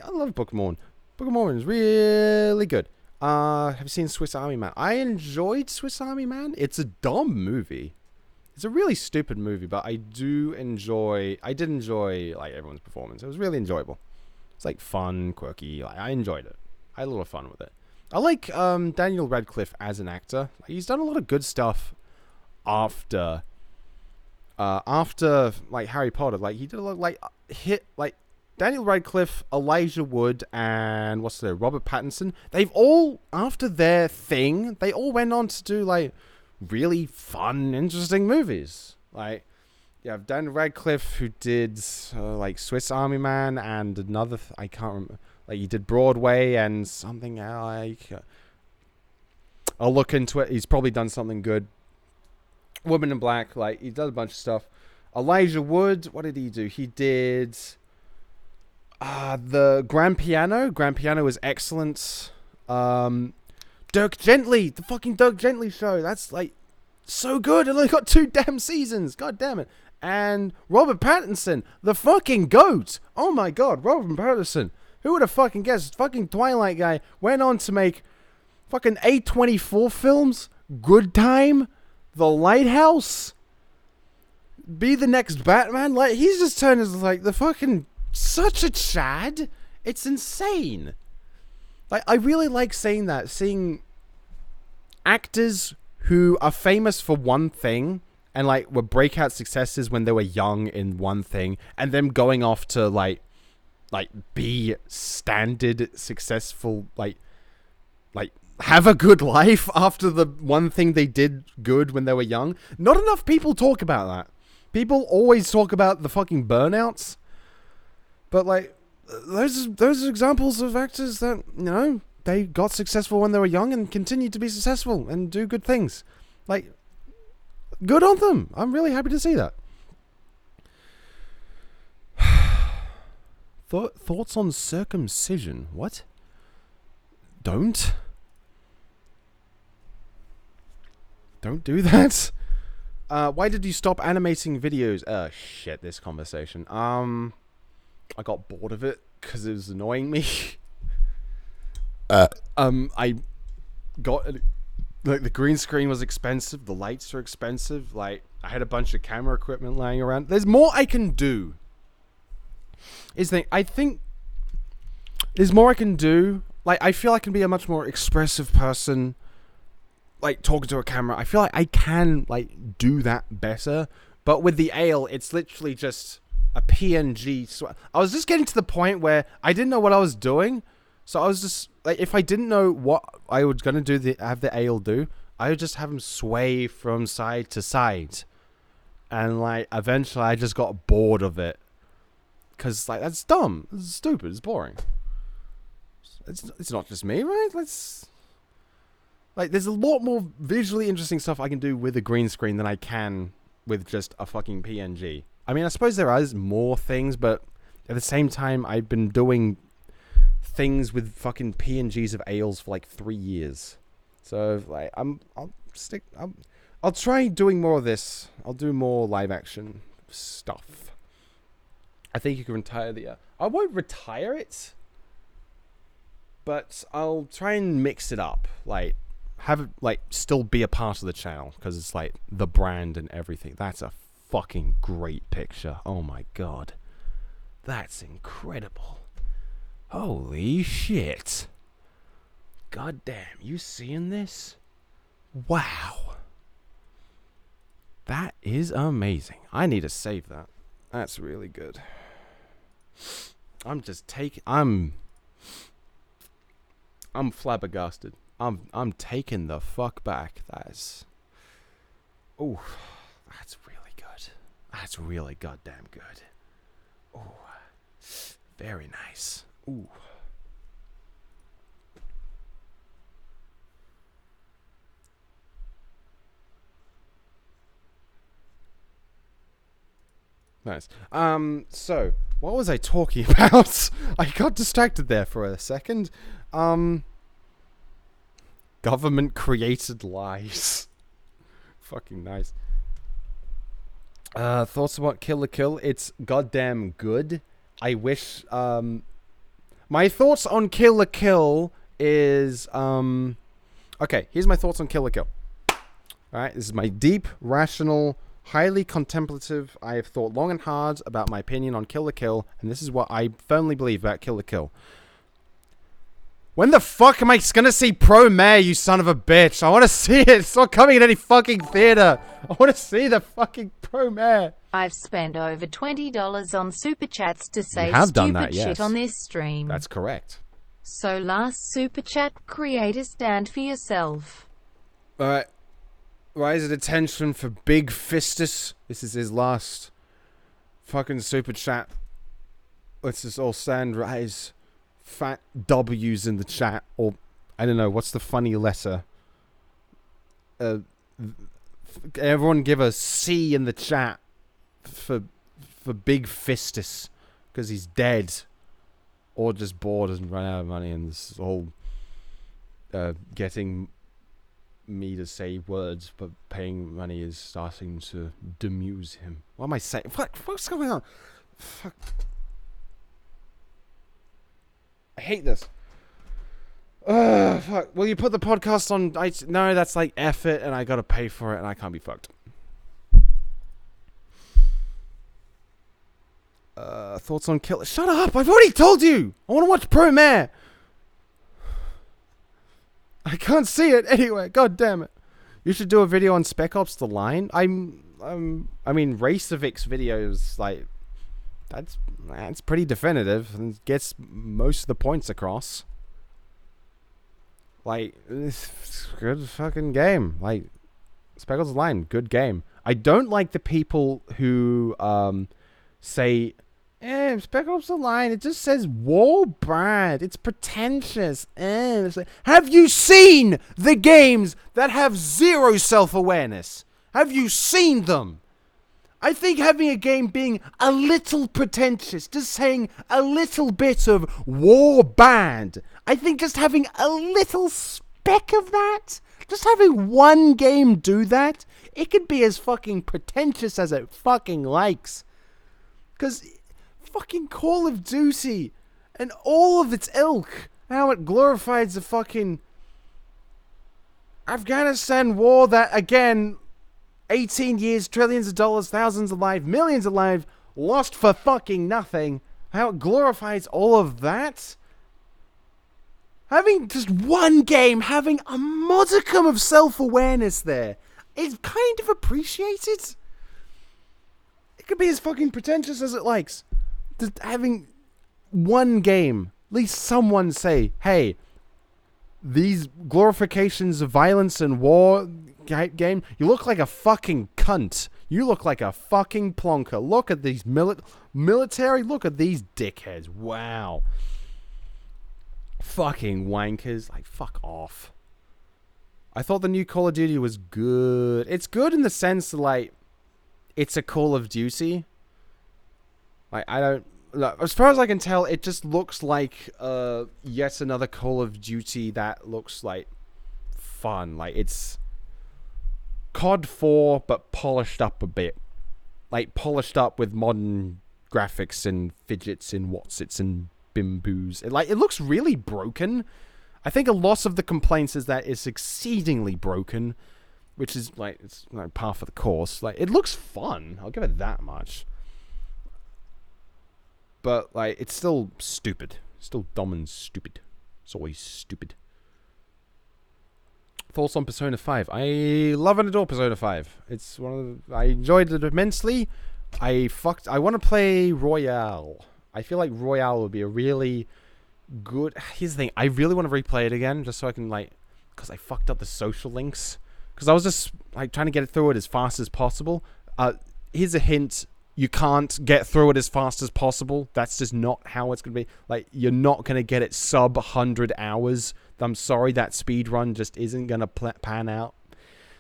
I love Book of Mormon. Book of Mormon is really good. Have you seen Swiss Army Man? I enjoyed Swiss Army Man. It's a dumb movie. It's a really stupid movie, but I did enjoy, like, everyone's performance. It was really enjoyable. It's, like, fun, quirky. Like, I enjoyed it. I had a lot of fun with it. I like, Daniel Radcliffe as an actor. He's done a lot of good stuff after after like Harry Potter, like he did a lot like hit like Daniel Radcliffe, Elijah Wood, and what's their Robert Pattinson. They've all after their thing, they all went on to do like really fun, interesting movies. Like you have Daniel Radcliffe who did like Swiss Army Man and another I can't remember. Like he did Broadway and something like I'll look into it. He's probably done something good. Woman in Black, like he does a bunch of stuff. Elijah Wood, what did he do? He did the Grand Piano. Grand Piano was excellent. Dirk Gently, the fucking Dirk Gently show. That's like so good. It only got 2 damn seasons. God damn it. And Robert Pattinson, the fucking GOAT. Oh my god, Robert Pattinson. Who would have fucking guessed? Fucking Twilight guy went on to make fucking A24 films. Good Time. The Lighthouse. Be the next Batman. Like he's just turned into like the fucking such a Chad. It's insane. Like I really like saying that, seeing actors who are famous for one thing and like were breakout successes when they were young in one thing, and them going off to like be standard successful, like have a good life after the one thing they did good when they were young. Not enough people talk about that. People always talk about the fucking burnouts. But like those are examples of actors that, you know, they got successful when they were young and continued to be successful and do good things. Like good on them. I'm really happy to see that. Thoughts on circumcision? What? Don't do that. Why did you stop animating videos? Shit, this conversation. I got bored of it because it was annoying me. I got like the green screen was expensive, the lights are expensive. Like I had a bunch of camera equipment lying around. There's more I can do. I think there's more I can do. Like I feel I can be a much more expressive person. Like talking to a camera, I feel like I can like do that better. But with the ale, it's literally just a PNG. I was just getting to the point where I didn't know what I was doing, so I was just like, if I didn't know what I was gonna have the ale do, I would just have him sway from side to side, and like eventually I just got bored of it, cause like that's dumb, it's stupid, it's boring. It's not just me, right? Like, there's a lot more visually interesting stuff I can do with a green screen than I can with just a fucking PNG. I mean, I suppose there is more things, but at the same time, I've been doing things with fucking PNGs of ales for like 3 years. So, like, I'll try doing more of this. I'll do more live action stuff. I think you can retire I won't retire it, but I'll try and mix it up. Like, have it like still be a part of the channel because it's like the brand and everything. That's a fucking great picture. Oh my god, that's incredible. Holy shit. God damn, you seeing this? Wow, that is amazing. I need to save that. That's really good. I'm flabbergasted. I'm taking the fuck back. That's really good. That's really goddamn good. Oh, very nice. Ooh. Nice. So what was I talking about? I got distracted there for a second. Government created lies. Fucking nice. Thoughts about Kill la Kill? It's goddamn good. I wish, my thoughts on Kill la Kill is, okay, here's my thoughts on Kill la Kill. Alright, this is my deep, rational, highly contemplative, I have thought long and hard about my opinion on Kill la Kill, and this is what I firmly believe about Kill la Kill. When the fuck am I gonna see Pro Mayor, you son of a bitch? I want to see it. It's not coming in any fucking theater. I want to see the fucking Pro Mayor. I've spent over $20 on super chats to say have done stupid that, yes. shit on this stream. That's correct. So last super chat, create a stand for yourself. Alright. Rise of attention for Big Fistus. This is his last fucking super chat. Let's just all stand, rise. Fat W's in the chat. Or, I don't know, what's the funny letter? Everyone give a C in the chat for Big Fistus. Because he's dead. Or just bored and run out of money and this whole getting me to say words but paying money is starting to demuse him. What am I saying? What's going on? Fuck. I hate this. Fuck. Will you put the podcast on? No, that's like effort and I gotta pay for it and I can't be fucked. Thoughts on Kill? Shut up! I've already told you! I want to watch Pro Mayor! I can't see it anyway, god damn it. You should do a video on Spec Ops The Line. I mean, Racevic's videos, like, that's pretty definitive and gets most of the points across. Like, it's a good fucking game. Like, Spec Ops The Line, good game. I don't like the people who, say, Spec Ops The Line, it just says war brand. It's pretentious. It's like, have you seen the games that have zero self-awareness? Have you seen them? I think having a game being a little pretentious, just saying a little bit of war band, I think just having a little speck of that, just having one game do that, it could be as fucking pretentious as it fucking likes. Because fucking Call of Duty and all of its ilk, how it glorifies the fucking Afghanistan war that, again, 18 years, trillions of dollars, thousands alive, millions alive, lost for fucking nothing. How it glorifies all of that. Having just one game, having a modicum of self-awareness there is kind of appreciated. It could be as fucking pretentious as it likes. Just having one game, at least someone say, hey, these glorifications of violence and war game, you look like a fucking cunt. You look like a fucking plonker. Look at these military, look at these dickheads. Wow. Fucking wankers. Like, fuck off. I thought the new Call of Duty was good. It's good in the sense that, like, it's a Call of Duty. Like, I don't... Look, as far as I can tell, it just looks like yet another Call of Duty that looks, like, fun. Like, it's COD 4, but polished up a bit. Like, polished up with modern graphics and fidgets and whatsits and bimboos. It looks really broken. I think a lot of the complaints is that it's exceedingly broken, which is, like, it's like par for the course. Like, it looks fun. I'll give it that much. But, like, it's still stupid. Still dumb and stupid. It's always stupid. Thoughts on Persona 5? I love and adore Persona 5. It's one of the... I enjoyed it immensely. I want to play Royale. I feel like Royale would be a really good... Here's the thing. I really want to replay it again, just so I can, like... Because I fucked up the social links. Because I was just, like, trying to get through it as fast as possible. Here's a hint. You can't get through it as fast as possible. That's just not how it's going to be. Like, you're not going to get it sub 100 hours. I'm sorry, that speed run just isn't going to pan out.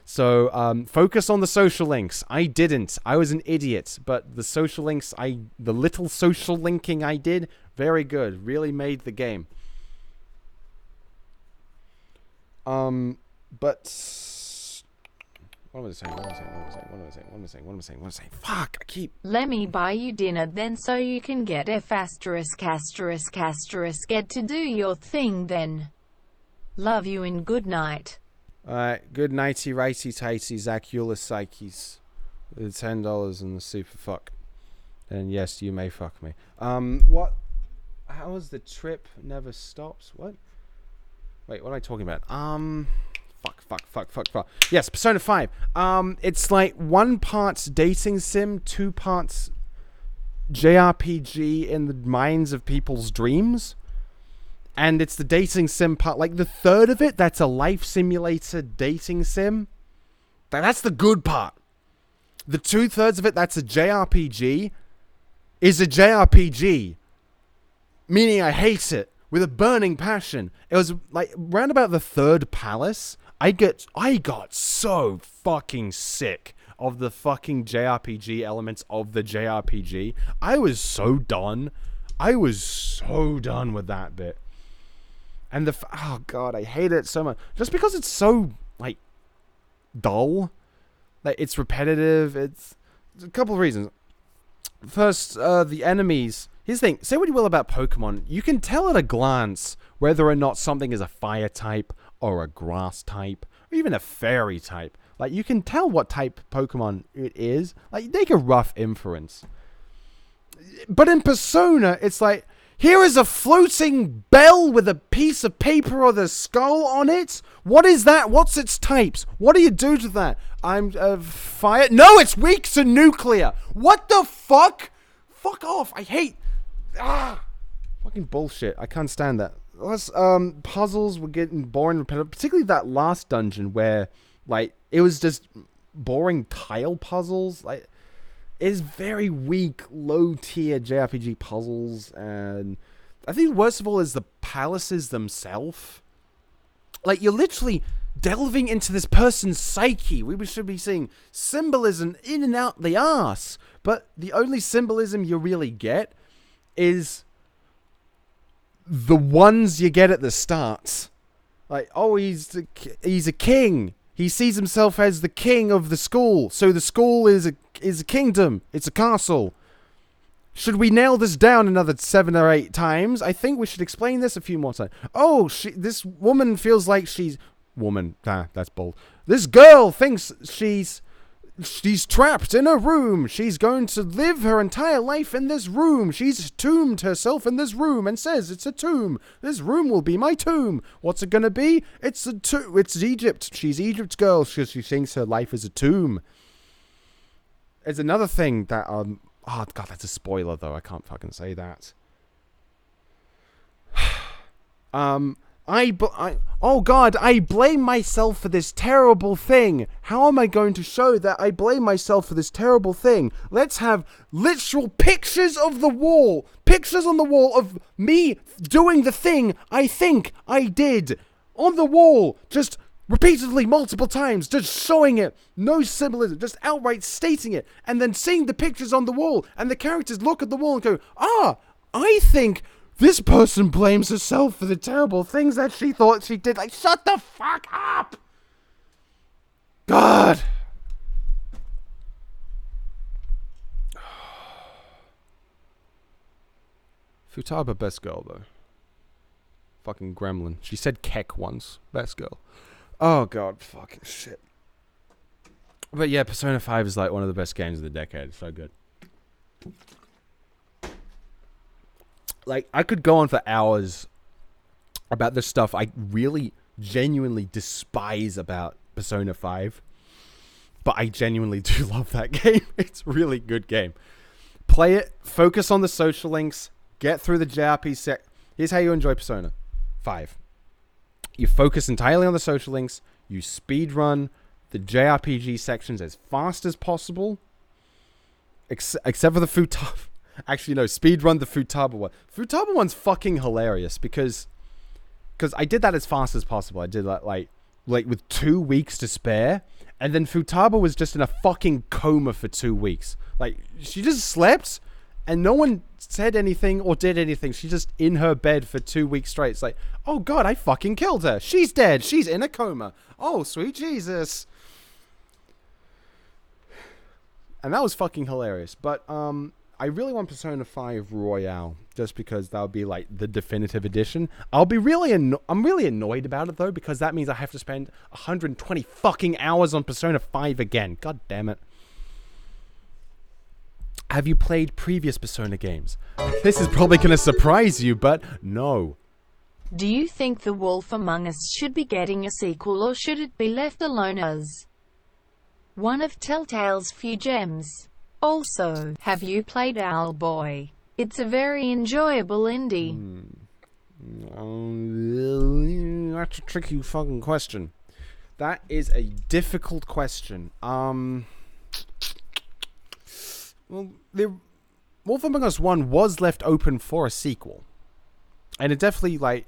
So, focus on the social links. I didn't. I was an idiot. But the social links, the little social linking I did, very good. Really made the game. But... What am I saying? Fuck, I keep... Let me buy you dinner then so you can get F asterisk asterisk asterisk get to do your thing then. Love you and good night. Alright, good nighty righty tighty Zacula Psyches. The $10 and the super fuck. And yes, you may fuck me. What? How is the trip never stops? What? Wait, what am I talking about? Fuck. Yes, Persona 5. It's like 1 part dating sim, 2 parts JRPG in the minds of people's dreams. And it's the dating sim part. Like, the third of it, that's a life simulator dating sim. That's the good part. The 2/3 of it, that's a JRPG, is a JRPG. Meaning I hate it with a burning passion. It was like, round about the 3rd palace, I got so fucking sick of the fucking JRPG elements of the JRPG. I was so done. With that bit. And oh god, I hate it so much. Just because it's so, like, dull. Like, it's repetitive. It's a couple of reasons. First, the enemies. Here's the thing. Say what you will about Pokemon. You can tell at a glance whether or not something is a fire type or a grass type or even a fairy type. Like, you can tell what type Pokemon it is. Like, make a rough inference. But in Persona, it's like, here is a floating bell with a piece of paper or the skull on it. What is that? What's its types? What do you do to that? I'm fire. No, it's weak to nuclear. What the fuck? Fuck off. I hate. Fucking bullshit. I can't stand that. Puzzles were getting boring, particularly that last dungeon where, like, it was just boring tile puzzles. Like, it's very weak, low-tier JRPG puzzles, and I think worst of all is the palaces themselves. Like, you're literally delving into this person's psyche. We should be seeing symbolism in and out the arse, but the only symbolism you really get is the ones you get at the start. Like, oh, he's a king. He sees himself as the king of the school. So the school is a kingdom. It's a castle. Should we nail this down another 7 or 8 times? I think we should explain this a few more times. Oh, this woman feels like she's... Woman. That's bold. This girl thinks she's trapped in a room. She's going to live her entire life in this room. She's tombed herself in this room and says it's a tomb. This room will be my tomb. What's it going to be? It's Egypt. She's Egypt's girl. She thinks her life is a tomb. There's another thing that, oh god, that's a spoiler though. I can't fucking say that. Oh god, I blame myself for this terrible thing. How am I going to show that I blame myself for this terrible thing? Let's have literal pictures of the wall. Pictures on the wall of me doing the thing I think I did. On the wall. Just repeatedly, multiple times. Just showing it. No symbolism. Just outright stating it. And then seeing the pictures on the wall. And the characters look at the wall and go, I think... this person blames herself for the terrible things that she thought she did. Like, shut the fuck up! God! Futaba, best girl, though. Fucking gremlin. She said Keck once. Best girl. Oh, God. Fucking shit. But yeah, Persona 5 is like one of the best games of the decade. It's so good. Like, I could go on for hours about the stuff I really, genuinely despise about Persona 5. But I genuinely do love that game. It's a really good game. Play it, focus on the social links, get through the JRPG. Here's how you enjoy Persona 5. You focus entirely on the social links, you speedrun the JRPG sections as fast as possible. Except for the Futaba. Actually, no, speedrun the Futaba one. Futaba one's fucking hilarious because I did that as fast as possible. I did that like with 2 weeks to spare, and then Futaba was just in a fucking coma for 2 weeks. Like, she just slept, and no one said anything or did anything. She's just in her bed for 2 weeks straight. It's like, oh god, I fucking killed her. She's dead. She's in a coma. Oh, sweet Jesus. And that was fucking hilarious. But, I really want Persona 5 Royale, just because that would be like the definitive edition. I'm really annoyed about it though, because that means I have to spend 120 fucking hours on Persona 5 again. God damn it. Have you played previous Persona games? This is probably going to surprise you, but no. Do you think The Wolf Among Us should be getting a sequel, or should it be left alone as one of Telltale's few gems? Also, have you played Owlboy? It's a very enjoyable indie. That's a tricky fucking question. That is a difficult question. Well, the Wolf Among Us 1 was left open for a sequel. And it definitely, like,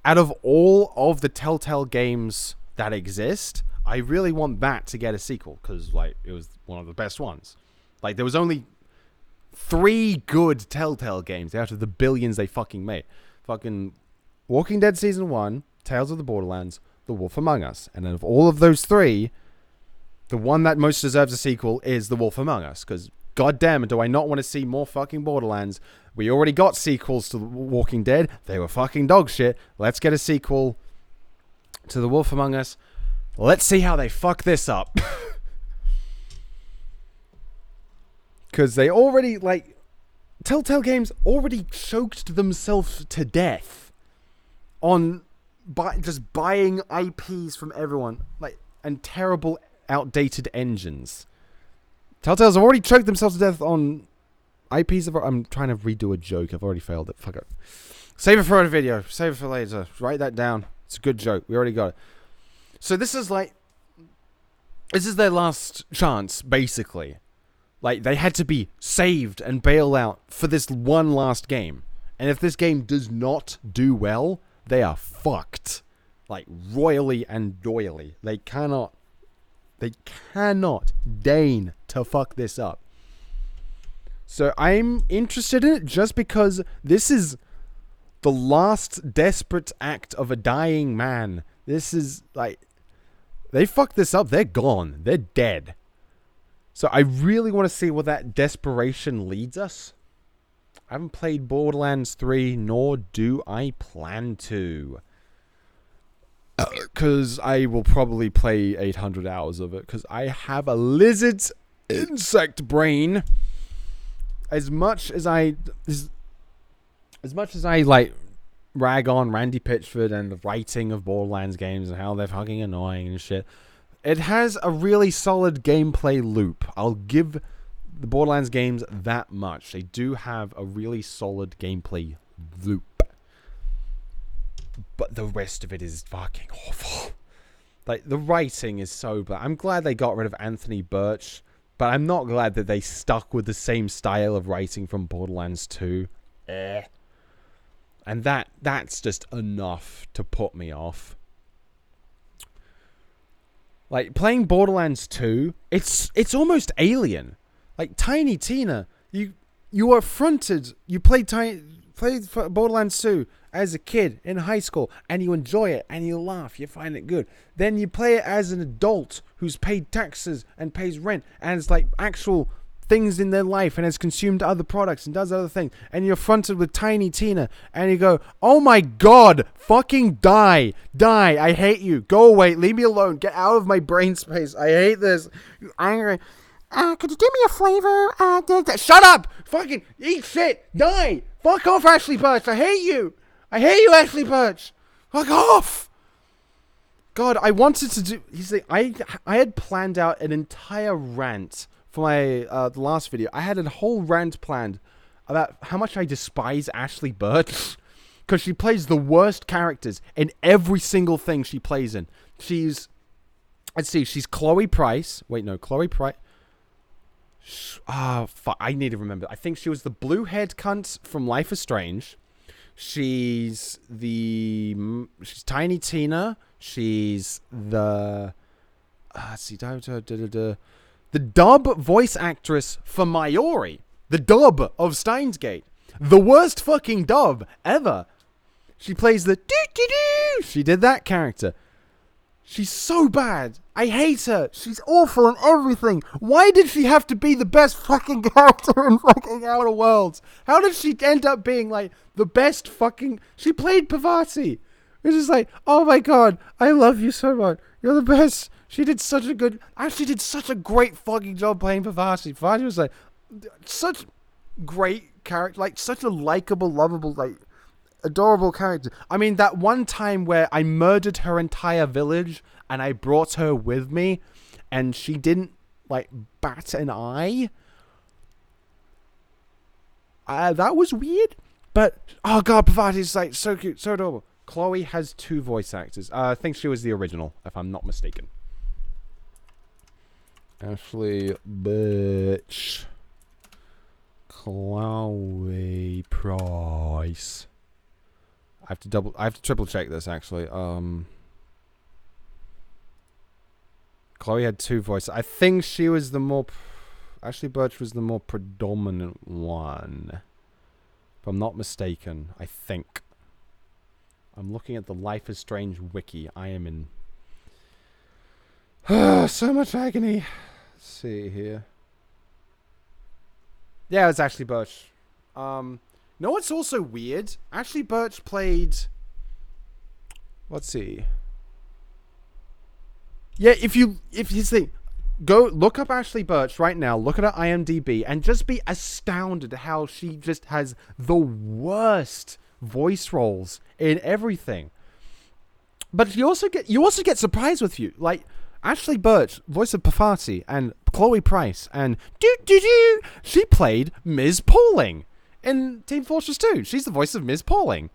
out of all of the Telltale games that exist, I really want that to get a sequel, because, like, it was one of the best ones. Like, there was only 3 good Telltale games out of the billions they fucking made. Fucking Walking Dead Season 1, Tales of the Borderlands, The Wolf Among Us. And of all of those 3, the one that most deserves a sequel is The Wolf Among Us, because god damn it, do I not want to see more fucking Borderlands. We already got sequels to The Walking Dead. They were fucking dog shit. Let's get a sequel to The Wolf Among Us. Let's see how they fuck this up. Because they already, like, Telltale Games already choked themselves to death on just buying IPs from everyone, like, and terrible, outdated engines. Telltale's already choked themselves to death on IPs. I'm trying to redo a joke. I've already failed it. Fuck it. Save it for a video. Save it for later. Write that down. It's a good joke. We already got it. So this is their last chance, basically. Like, they had to be saved and bailed out for this one last game. And if this game does not do well, they are fucked. Like, royally and doyally. They cannot deign to fuck this up. So I'm interested in it just because this is the last desperate act of a dying man. This is, like, they fuck this up, they're gone. They're dead. So I really want to see where that desperation leads us. I haven't played Borderlands 3, nor do I plan to. Because I will probably play 800 hours of it. Because I have a lizard insect brain. As much as I like rag on Randy Pitchford and the writing of Borderlands games and how they're fucking annoying and shit, it has a really solid gameplay loop. I'll give the Borderlands games that much. They do have a really solid gameplay loop. But the rest of it is fucking awful. Like, the writing is so bad. I'm glad they got rid of Anthony Birch, but I'm not glad that they stuck with the same style of writing from Borderlands 2. And that's just enough to put me off. Like, playing Borderlands 2, it's almost alien. Like, Tiny Tina, you are fronted. You played Borderlands 2 as a kid in high school, and you enjoy it, and you laugh, you find it good. Then you play it as an adult who's paid taxes and pays rent, and it's like actual things in their life, and has consumed other products and does other things, and you're fronted with Tiny Tina, and you go, oh my god, fucking die, I hate you, go away, leave me alone, get out of my brain space, I hate this, you angry, could you do me a flavor, shut up, fucking eat shit, die, fuck off, Ashley Birch, I hate you, Ashley Birch, fuck off. God, I wanted to do, I had planned out an entire rant for my the last video. I had a whole rant planned about how much I despise Ashley Birch because she plays the worst characters in every single thing she plays in. She's Chloe Price. Wait, no, Chloe Price. I need to remember. I think she was the blue-haired cunt from Life is Strange. She's Tiny Tina. She's the the dub voice actress for Mayuri. The dub of Steins Gate. The worst fucking dub ever. She plays the doo-doo-doo. She did that character. She's so bad. I hate her. She's awful in everything. Why did she have to be the best fucking character in fucking Outer Worlds? How did she end up being, like, the best fucking... She played Pavati. It's just like, oh my god, I love you so much. You're the best. She did such a great fucking job playing Pavati. Pavati was, like, such great character. Like, such a likable, lovable, like... adorable character. I mean, that one time where I murdered her entire village and I brought her with me and she didn't, like, bat an eye. That was weird. But, oh god, Parvati is, like, so cute, so adorable. Chloe has 2 voice actors. I think she was the original, if I'm not mistaken. Ashley Birch. Chloe Price. I have to triple check this actually. Chloe had 2 voices. I think she was the more Ashley Birch was the more predominant one. If I'm not mistaken, I think. I'm looking at the Life is Strange wiki. I am in so much agony. Let's see here. Yeah, it's Ashley Birch. No, what's also weird? Ashley Birch played... Let's see. Yeah, if you think... Go look up Ashley Birch right now. Look at her IMDb and just be astounded how she just has the worst voice roles in everything. But you also get surprised with you. Like Ashley Birch, voice of Parvati, and Chloe Price, and she played Ms. Pauling in Team Fortress 2. She's the voice of Ms. Pauling.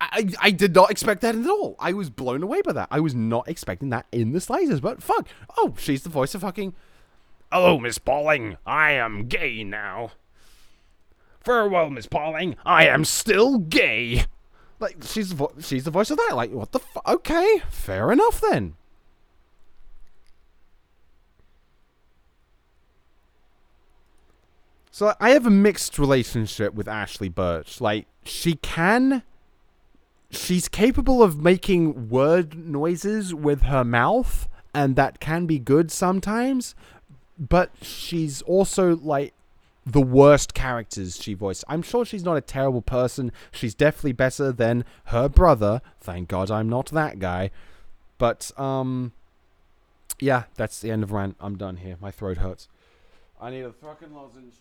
I did not expect that at all. I was blown away by that. I was not expecting that in the slightest, but fuck. Oh, she's the voice of fucking... Hello, Miss Pauling. I am gay now. Farewell, Miss Pauling. I am still gay. Like, she's the voice of that. Like, what the fuck? Okay, fair enough then. So, I have a mixed relationship with Ashley Birch. Like, she's capable of making word noises with her mouth, and that can be good sometimes, but she's also, like, the worst characters she voiced. I'm sure she's not a terrible person. She's definitely better than her brother. Thank God I'm not that guy. But, yeah, that's the end of rant. I'm done here. My throat hurts. I need a fucking lozenge.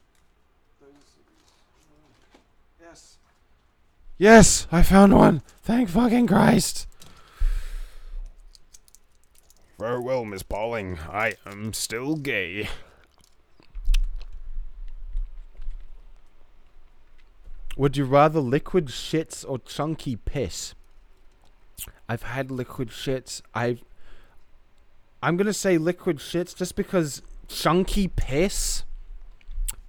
Yes. Yes, I found one. Thank fucking Christ. Farewell, Miss Pauling. I am still gay. Would you rather liquid shits or chunky piss? I've had liquid shits. I'm gonna say liquid shits just because chunky piss,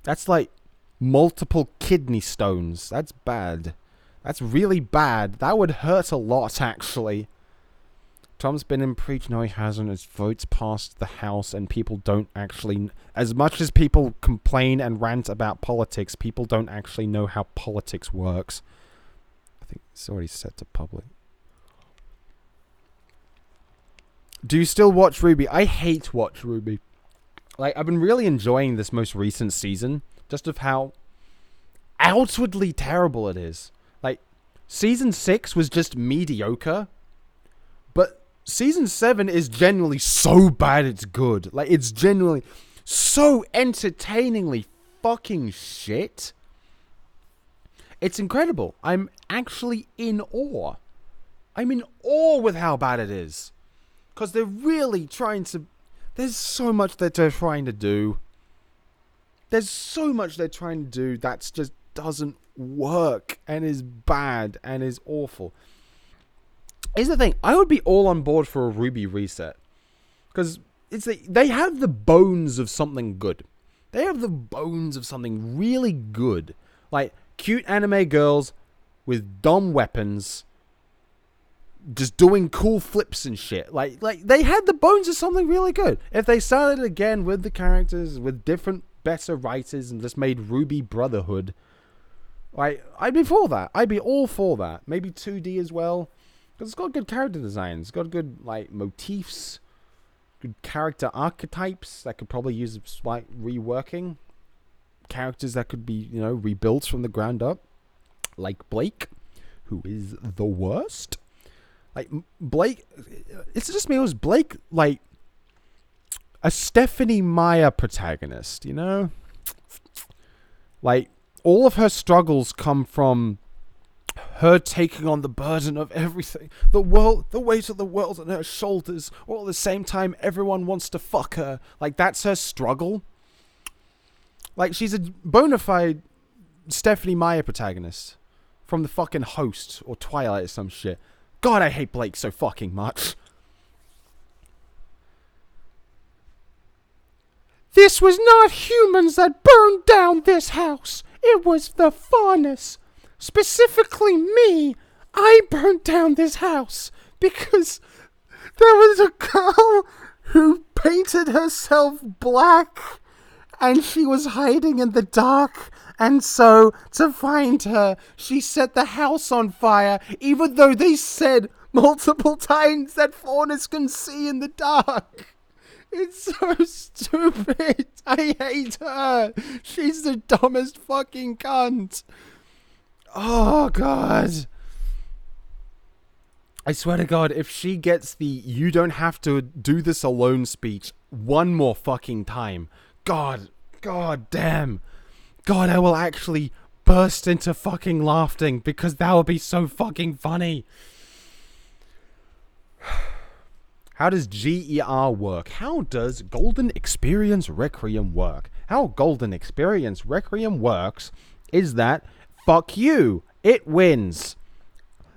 that's like multiple kidney stones. That's bad. That's really bad. That would hurt a lot, actually. Tom's been impeached. No, he hasn't. His votes passed the House, and people don't actually... As much as people complain and rant about politics, people don't actually know how politics works. I think it's already set to public. Do you still watch RWBY? I hate watch RWBY. Like, I've been really enjoying this most recent season, just of how outwardly terrible it is. Like, Season 6 was just mediocre, but Season 7 is genuinely so bad it's good. Like, it's genuinely so entertainingly fucking shit. It's incredible. I'm actually in awe. I'm in awe with how bad it is. Because they're really trying to... There's so much that they're trying to do. There's so much they're trying to do that just doesn't work and is bad and is awful. Here's the thing. I would be all on board for a RWBY reset. Because they have the bones of something good. They have the bones of something really good. Like, cute anime girls with dumb weapons just doing cool flips and shit. Like they had the bones of something really good. If they started again with the characters, with different, better writers, and just made RWBY Brotherhood, like, I'd be for that. I'd be all for that. Maybe 2D as well. Because it's got good character designs. It's got good, like, motifs. Good character archetypes that could probably use slight reworking. Characters that could be, you know, rebuilt from the ground up. Like Blake, who is the worst. Like, Blake, it's just me, it was Blake, like, a Stephenie Meyer protagonist, you know? Like, all of her struggles come from her taking on the burden of everything. The weight of the world on her shoulders, while at the same time everyone wants to fuck her. Like, that's her struggle. Like, she's a bona fide Stephenie Meyer protagonist from the fucking Host or Twilight or some shit. God, I hate Blake so fucking much. This was not humans that burned down this house. It was the Faunus. Specifically me. I burned down this house because there was a girl who painted herself black and she was hiding in the dark. And so, to find her, she set the house on fire, even though they said multiple times that Faunus can see in the dark. It's so stupid. I hate her. She's the dumbest fucking cunt. Oh, God. I swear to God, if she gets the "you don't have to do this alone" speech one more fucking time, God damn. God, I will actually burst into fucking laughing because that would be so fucking funny. How does GER work? How does Golden Experience Requiem work? How Golden Experience Requiem works is that, fuck you, it wins.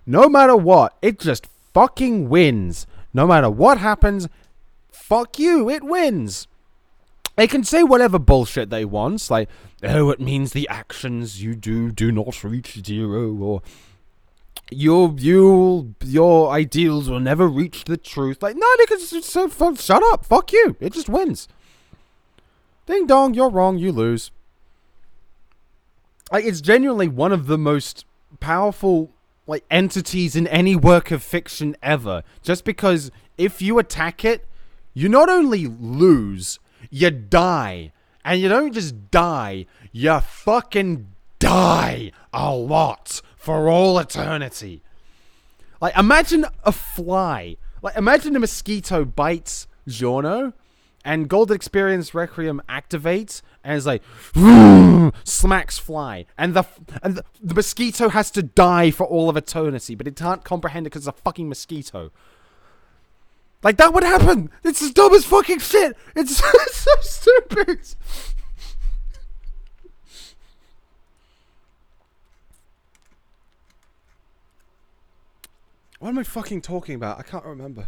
No matter what, it just fucking wins. No matter what happens, fuck you, it wins. They can say whatever bullshit they want, like, oh, it means the actions you do not reach 0, or your ideals will never reach the truth. Like, no, they can just say, shut up, fuck you, it just wins. Ding dong, you're wrong, you lose. Like, it's genuinely one of the most powerful, like, entities in any work of fiction ever. Just because if you attack it, you not only lose, you die. And you don't just die, you fucking die a lot for all eternity. Like, imagine a fly. Like, imagine a mosquito bites Giorno, and Golden Experience Requiem activates, and it's like, smacks fly. And the mosquito has to die for all of eternity, but it can't comprehend it because it's a fucking mosquito. Like, that would happen. It's as dumb as fucking shit. It's so stupid. What am I fucking talking about? I can't remember.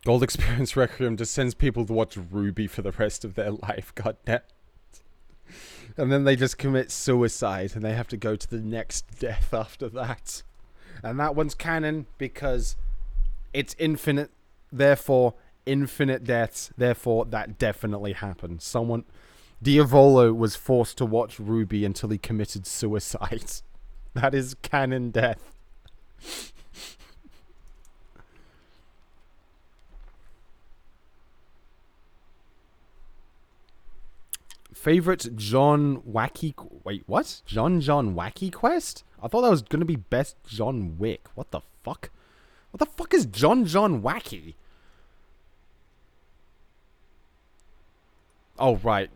Gold Experience Requiem just sends people to watch RWBY for the rest of their life. God damn. And then they just commit suicide and they have to go to the next death after that. And that one's canon because it's infinite, therefore infinite deaths, therefore that definitely happened. Diavolo was forced to watch RWBY until he committed suicide. That is canon death. Favorite John Wacky... Wait, what? John Wacky quest? I thought that was going to be best John Wick. What the fuck? What the fuck is John Wacky? Oh, right.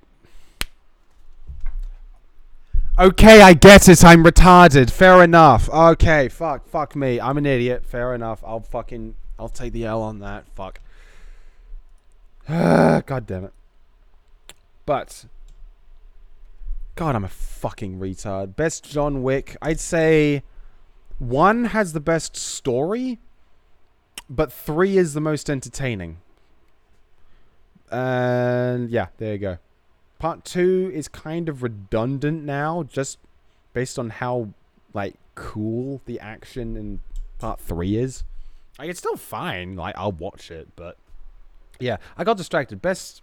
Okay, I get it. I'm retarded. Fair enough. Okay, fuck me. I'm an idiot. Fair enough. I'll take the L on that. Fuck. God damn it. But... God, I'm a fucking retard. Best John Wick. I'd say 1 has the best story, but 3 is the most entertaining. And yeah, there you go. Part 2 is kind of redundant now, just based on how, like, cool the action in Part 3 is. Like, it's still fine. Like, I'll watch it, but yeah, I got distracted. Best...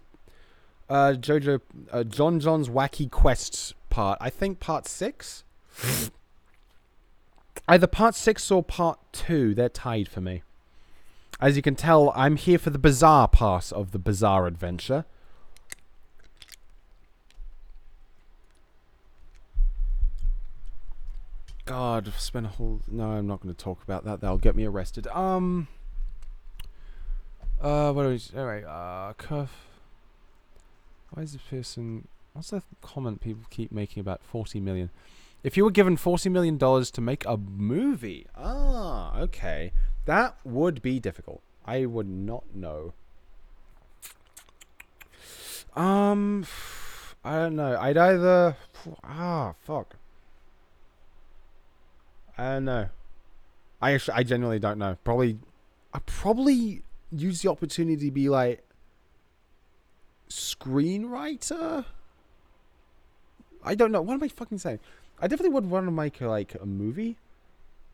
John's Wacky Quest part. I think part 6? Either part 6 or part 2. They're tied for me. As you can tell, I'm here for the bizarre part of the bizarre adventure. God, I've spent a whole... No, I'm not going to talk about that. That'll get me arrested. What do we... Alright, Cuff. Why is this person... What's the comment people keep making about 40 million? If you were given $40 million to make a movie... Ah, okay. That would be difficult. I would not know. I don't know. I'd either... fuck. I don't know. I genuinely don't know. I probably use the opportunity to be like screenwriter. I don't know. What am I fucking saying? I definitely would want to make like a movie.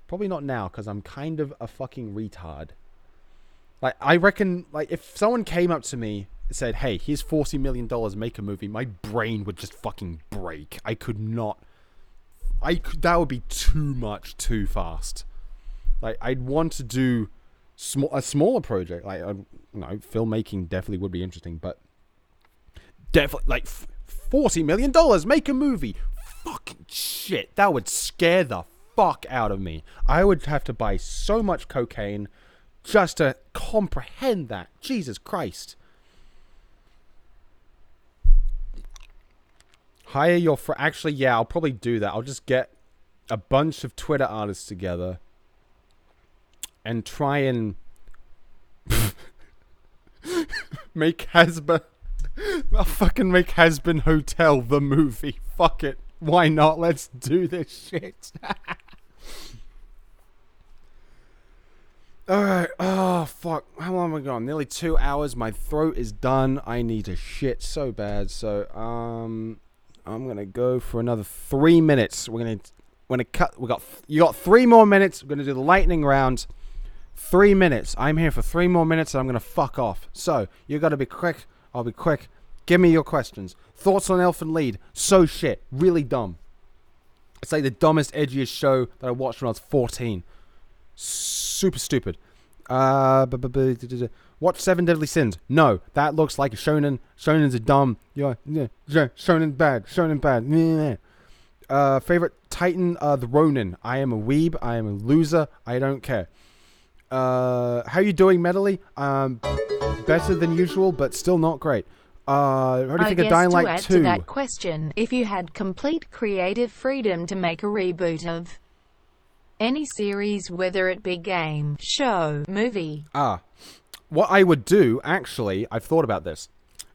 Probably not now because I'm kind of a fucking retard. Like I reckon, like if someone came up to me and said, "Hey, here's $40 million, make a movie," my brain would just fucking break. I could not. That would be too much too fast. Like I'd want to do a smaller project. Like filmmaking definitely would be interesting, but definitely like $40 million, make a movie. Fucking shit, that would scare the fuck out of me. I would have to buy so much cocaine just to comprehend that. Jesus Christ. Hire your actually, yeah, I'll probably do that. I'll just get a bunch of Twitter artists together and try and make Hasbin. I'll fucking make Hasbin Hotel the movie. Fuck it. Why not? Let's do this shit. Alright. Oh, fuck. How long have I gone? Nearly 2 hours. My throat is done. I need to shit so bad. So, I'm gonna go for another 3 minutes. We're gonna cut. You got 3 more minutes. We're gonna do the lightning round. 3 minutes. I'm here for 3 more minutes, and I'm gonna fuck off. So you gotta be quick. I'll be quick. Give me your questions. Thoughts on Elfen Lied? So shit. Really dumb. It's like the dumbest, edgiest show that I watched when I was 14. Super stupid. Watch Seven Deadly Sins. No, that looks like a shonen. Shonens are dumb. Shonen bad. Shonen bad. Favorite Titan? The Ronin. I am a weeb. I am a loser. I don't care. How you doing mentally? Better than usual, but still not great. What do you think of Dying Light 2? To that question, if you had complete creative freedom to make a reboot of any series, whether it be game, show, movie. What I would do, actually, I've thought about this.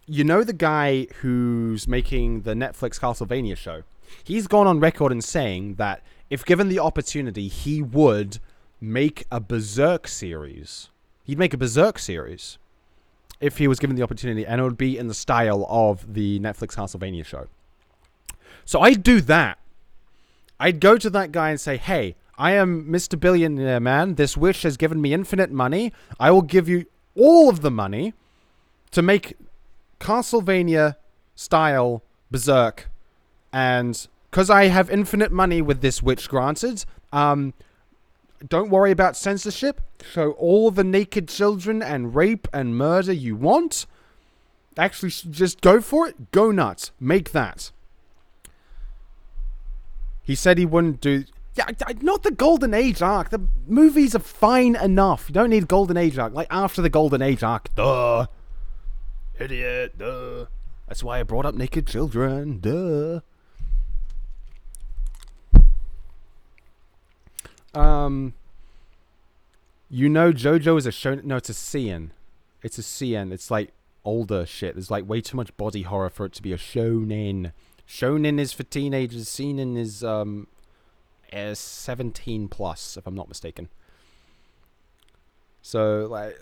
You know the guy who's making the Netflix Castlevania show? He's gone on record in saying that if given the opportunity, he would make a Berserk series. He'd make a Berserk series if he was given the opportunity, and it would be in the style of the Netflix Castlevania show. So I'd do that. I'd go to that guy and say, "Hey, I am Mr. Billionaire Man. This wish has given me infinite money. I will give you all of the money to make Castlevania style Berserk. And because I have infinite money with this wish granted, don't worry about censorship. Show all the naked children and rape and murder you want. Actually, just go for it. Go nuts. Make that." He said he wouldn't do... Yeah, not the Golden Age arc. The movies are fine enough. You don't need Golden Age arc. Like, after the Golden Age arc. Duh. Idiot. Duh. That's why I brought up naked children. Duh. You know JoJo is a shonen... No, it's a CN. It's a CN. It's like older shit. There's like way too much body horror for it to be a shonen. Shonen is for teenagers. Seinen is 17 plus, if I'm not mistaken. So, like,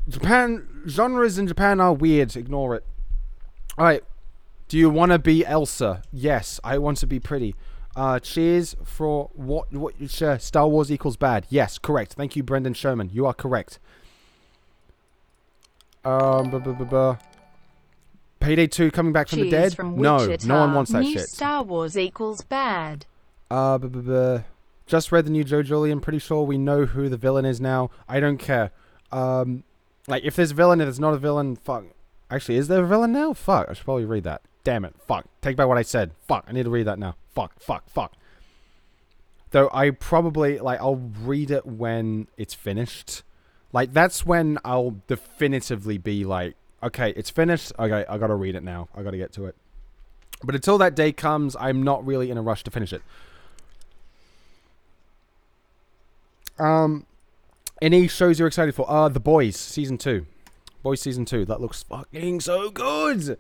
Japan, genres in Japan are weird. Ignore it. Alright. Do you want to be Elsa? Yes, I want to be pretty. Cheers for what Star Wars equals bad. Yes, correct. Thank you, Brendan Sherman. You are correct. Payday 2 coming back from the dead? No, no one wants that new shit. Star Wars equals bad. Just read the new Joe Julie. I'm pretty sure we know who the villain is now. I don't care. Like, if there's a villain, if there's not a villain, fuck. Actually, is there a villain now? Fuck, I should probably read that. Damn it. Fuck. Take back what I said. Fuck, I need to read that now. Fuck. Though I probably, like, I'll read it when it's finished. Like, that's when I'll definitively be like, okay, it's finished. Okay, I gotta read it now. I gotta get to it. But until that day comes, I'm not really in a rush to finish it. Any shows you're excited for? The Boys Season 2. Boys Season 2. That looks fucking so good.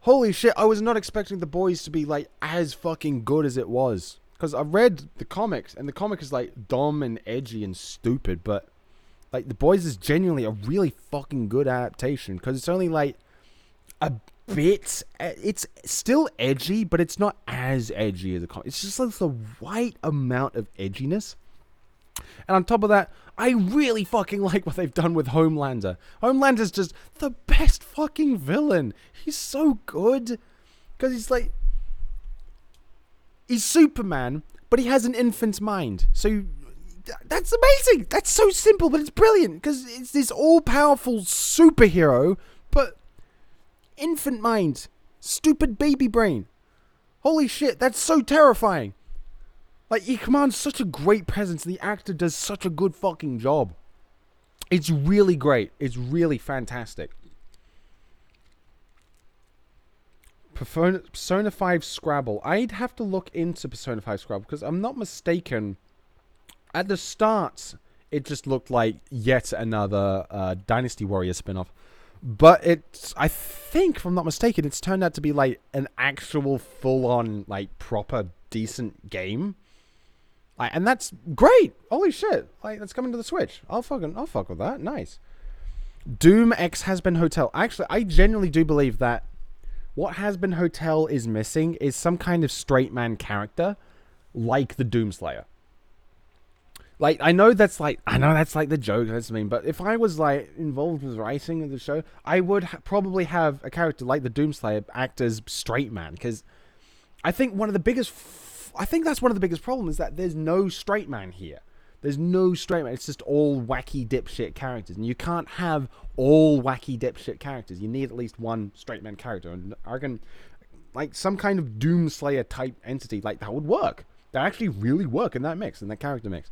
Holy shit, I was not expecting The Boys to be, like, as fucking good as it was. Because I read the comics, and the comic is, like, dumb and edgy and stupid, but, like, The Boys is genuinely a really fucking good adaptation. Because it's only, like, a bit... It's still edgy, but it's not as edgy as a comic. It's just, like, the right amount of edginess. And on top of that, I really fucking like what they've done with Homelander. Homelander's just the best fucking villain. He's so good. Because he's like... He's Superman, but he has an infant's mind. So, that's amazing. That's so simple, but it's brilliant. Because it's this all-powerful superhero, but infant mind. Stupid baby brain. Holy shit, that's so terrifying. Like, he commands such a great presence, and the actor does such a good fucking job. It's really great. It's really fantastic. Persona 5 Scrabble. I'd have to look into Persona 5 Scrabble, because I'm not mistaken. At the start, it just looked like yet another Dynasty Warrior spin-off. But it's, I think, if I'm not mistaken, it's turned out to be, like, an actual full-on, like, proper, decent game. And that's great. Holy shit. Like, that's coming to the Switch. I'll fuck with that. Nice. Doom X Has-Been Hotel. Actually, I genuinely do believe that what Has-Been Hotel is missing is some kind of straight man character like the Doomslayer. Like, I know that's like the joke, that's mean, but if I was, like, involved with writing of the show, I would probably have a character like the Doomslayer act as straight man, because I think that's one of the biggest problems, is that there's no straight man here. There's no straight man. It's just all wacky dipshit characters. And you can't have all wacky dipshit characters. You need at least one straight man character. And I reckon, like, some kind of Doomslayer type entity, like, that would work. That actually really work in that mix, in that character mix.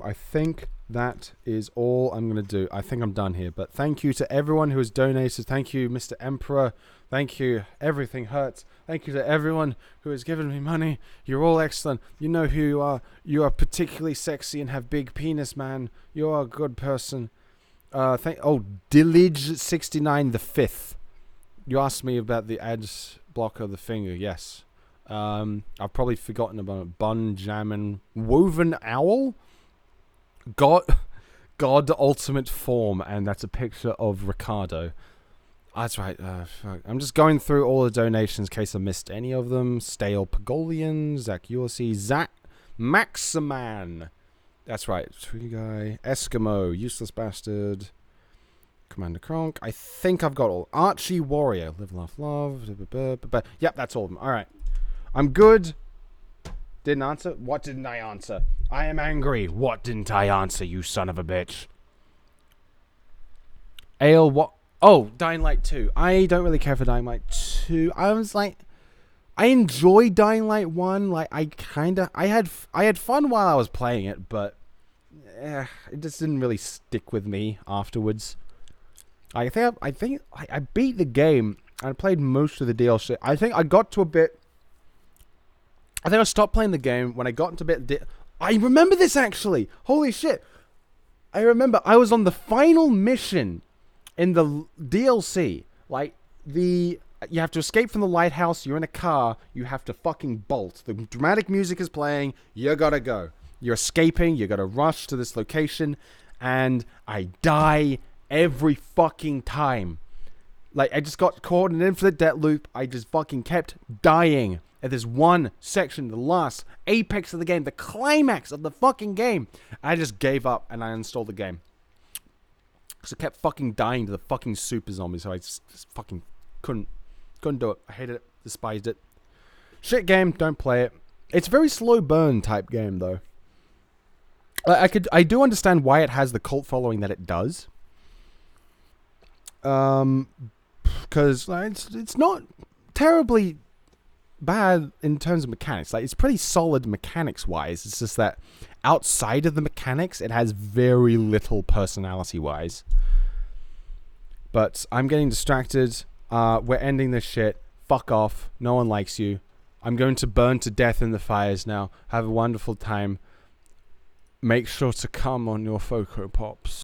I think that is all I'm going to do. I think I'm done here. But thank you to everyone who has donated. Thank you, Mr. Emperor. Thank you. Everything hurts. Thank you to everyone who has given me money. You're all excellent. You know who you are. You are particularly sexy and have big penis, man. You are a good person. Dillage69 the 5th. You asked me about the ads block of the finger. Yes. I've probably forgotten about it. Bun Jammin' Woven Owl? God Ultimate Form, and that's a picture of Ricardo. That's right. Fuck. I'm just going through all the donations in case I missed any of them. Stale Pagolian, Zach Yorsi, Zach Maximan. That's right. Tree Guy, Eskimo, Useless Bastard, Commander Kronk. I think I've got all. Archie Warrior, Live, Laugh, Love. Yep, that's all of them. All right. I'm good. Didn't answer? What didn't I answer? I am angry. What didn't I answer, you son of a bitch? Ale, what? Oh, Dying Light 2. I don't really care for Dying Light 2. I was like, I enjoyed Dying Light 1. Like, I had fun while I was playing it, but it just didn't really stick with me afterwards. I think I beat the game. I played most of the DLC. I think I got to a bit. I think I stopped playing the game when I got into a bit. I remember this actually. Holy shit! I remember I was on the final mission in the DLC. Like you have to escape from the lighthouse. You're in a car. You have to fucking bolt. The dramatic music is playing. You gotta go. You're escaping. You gotta rush to this location, and I die every fucking time. Like, I just got caught in an infinite death loop. I just fucking kept dying. At this one section, the last apex of the game, the climax of the fucking game. I just gave up and I uninstalled the game. Because I kept fucking dying to the fucking super zombies. So I just fucking couldn't do it. I hated it. Despised it. Shit game. Don't play it. It's a very slow burn type game, though. I do understand why it has the cult following that it does. Because like, it's not terribly bad in terms of mechanics. Like, it's pretty solid mechanics wise. It's just that outside of the mechanics, it has very little personality wise. But I'm getting distracted. We're ending this shit. Fuck off. No one likes you. I'm going to burn to death in the fires now. Have a wonderful time. Make sure to come on your Foco Pops.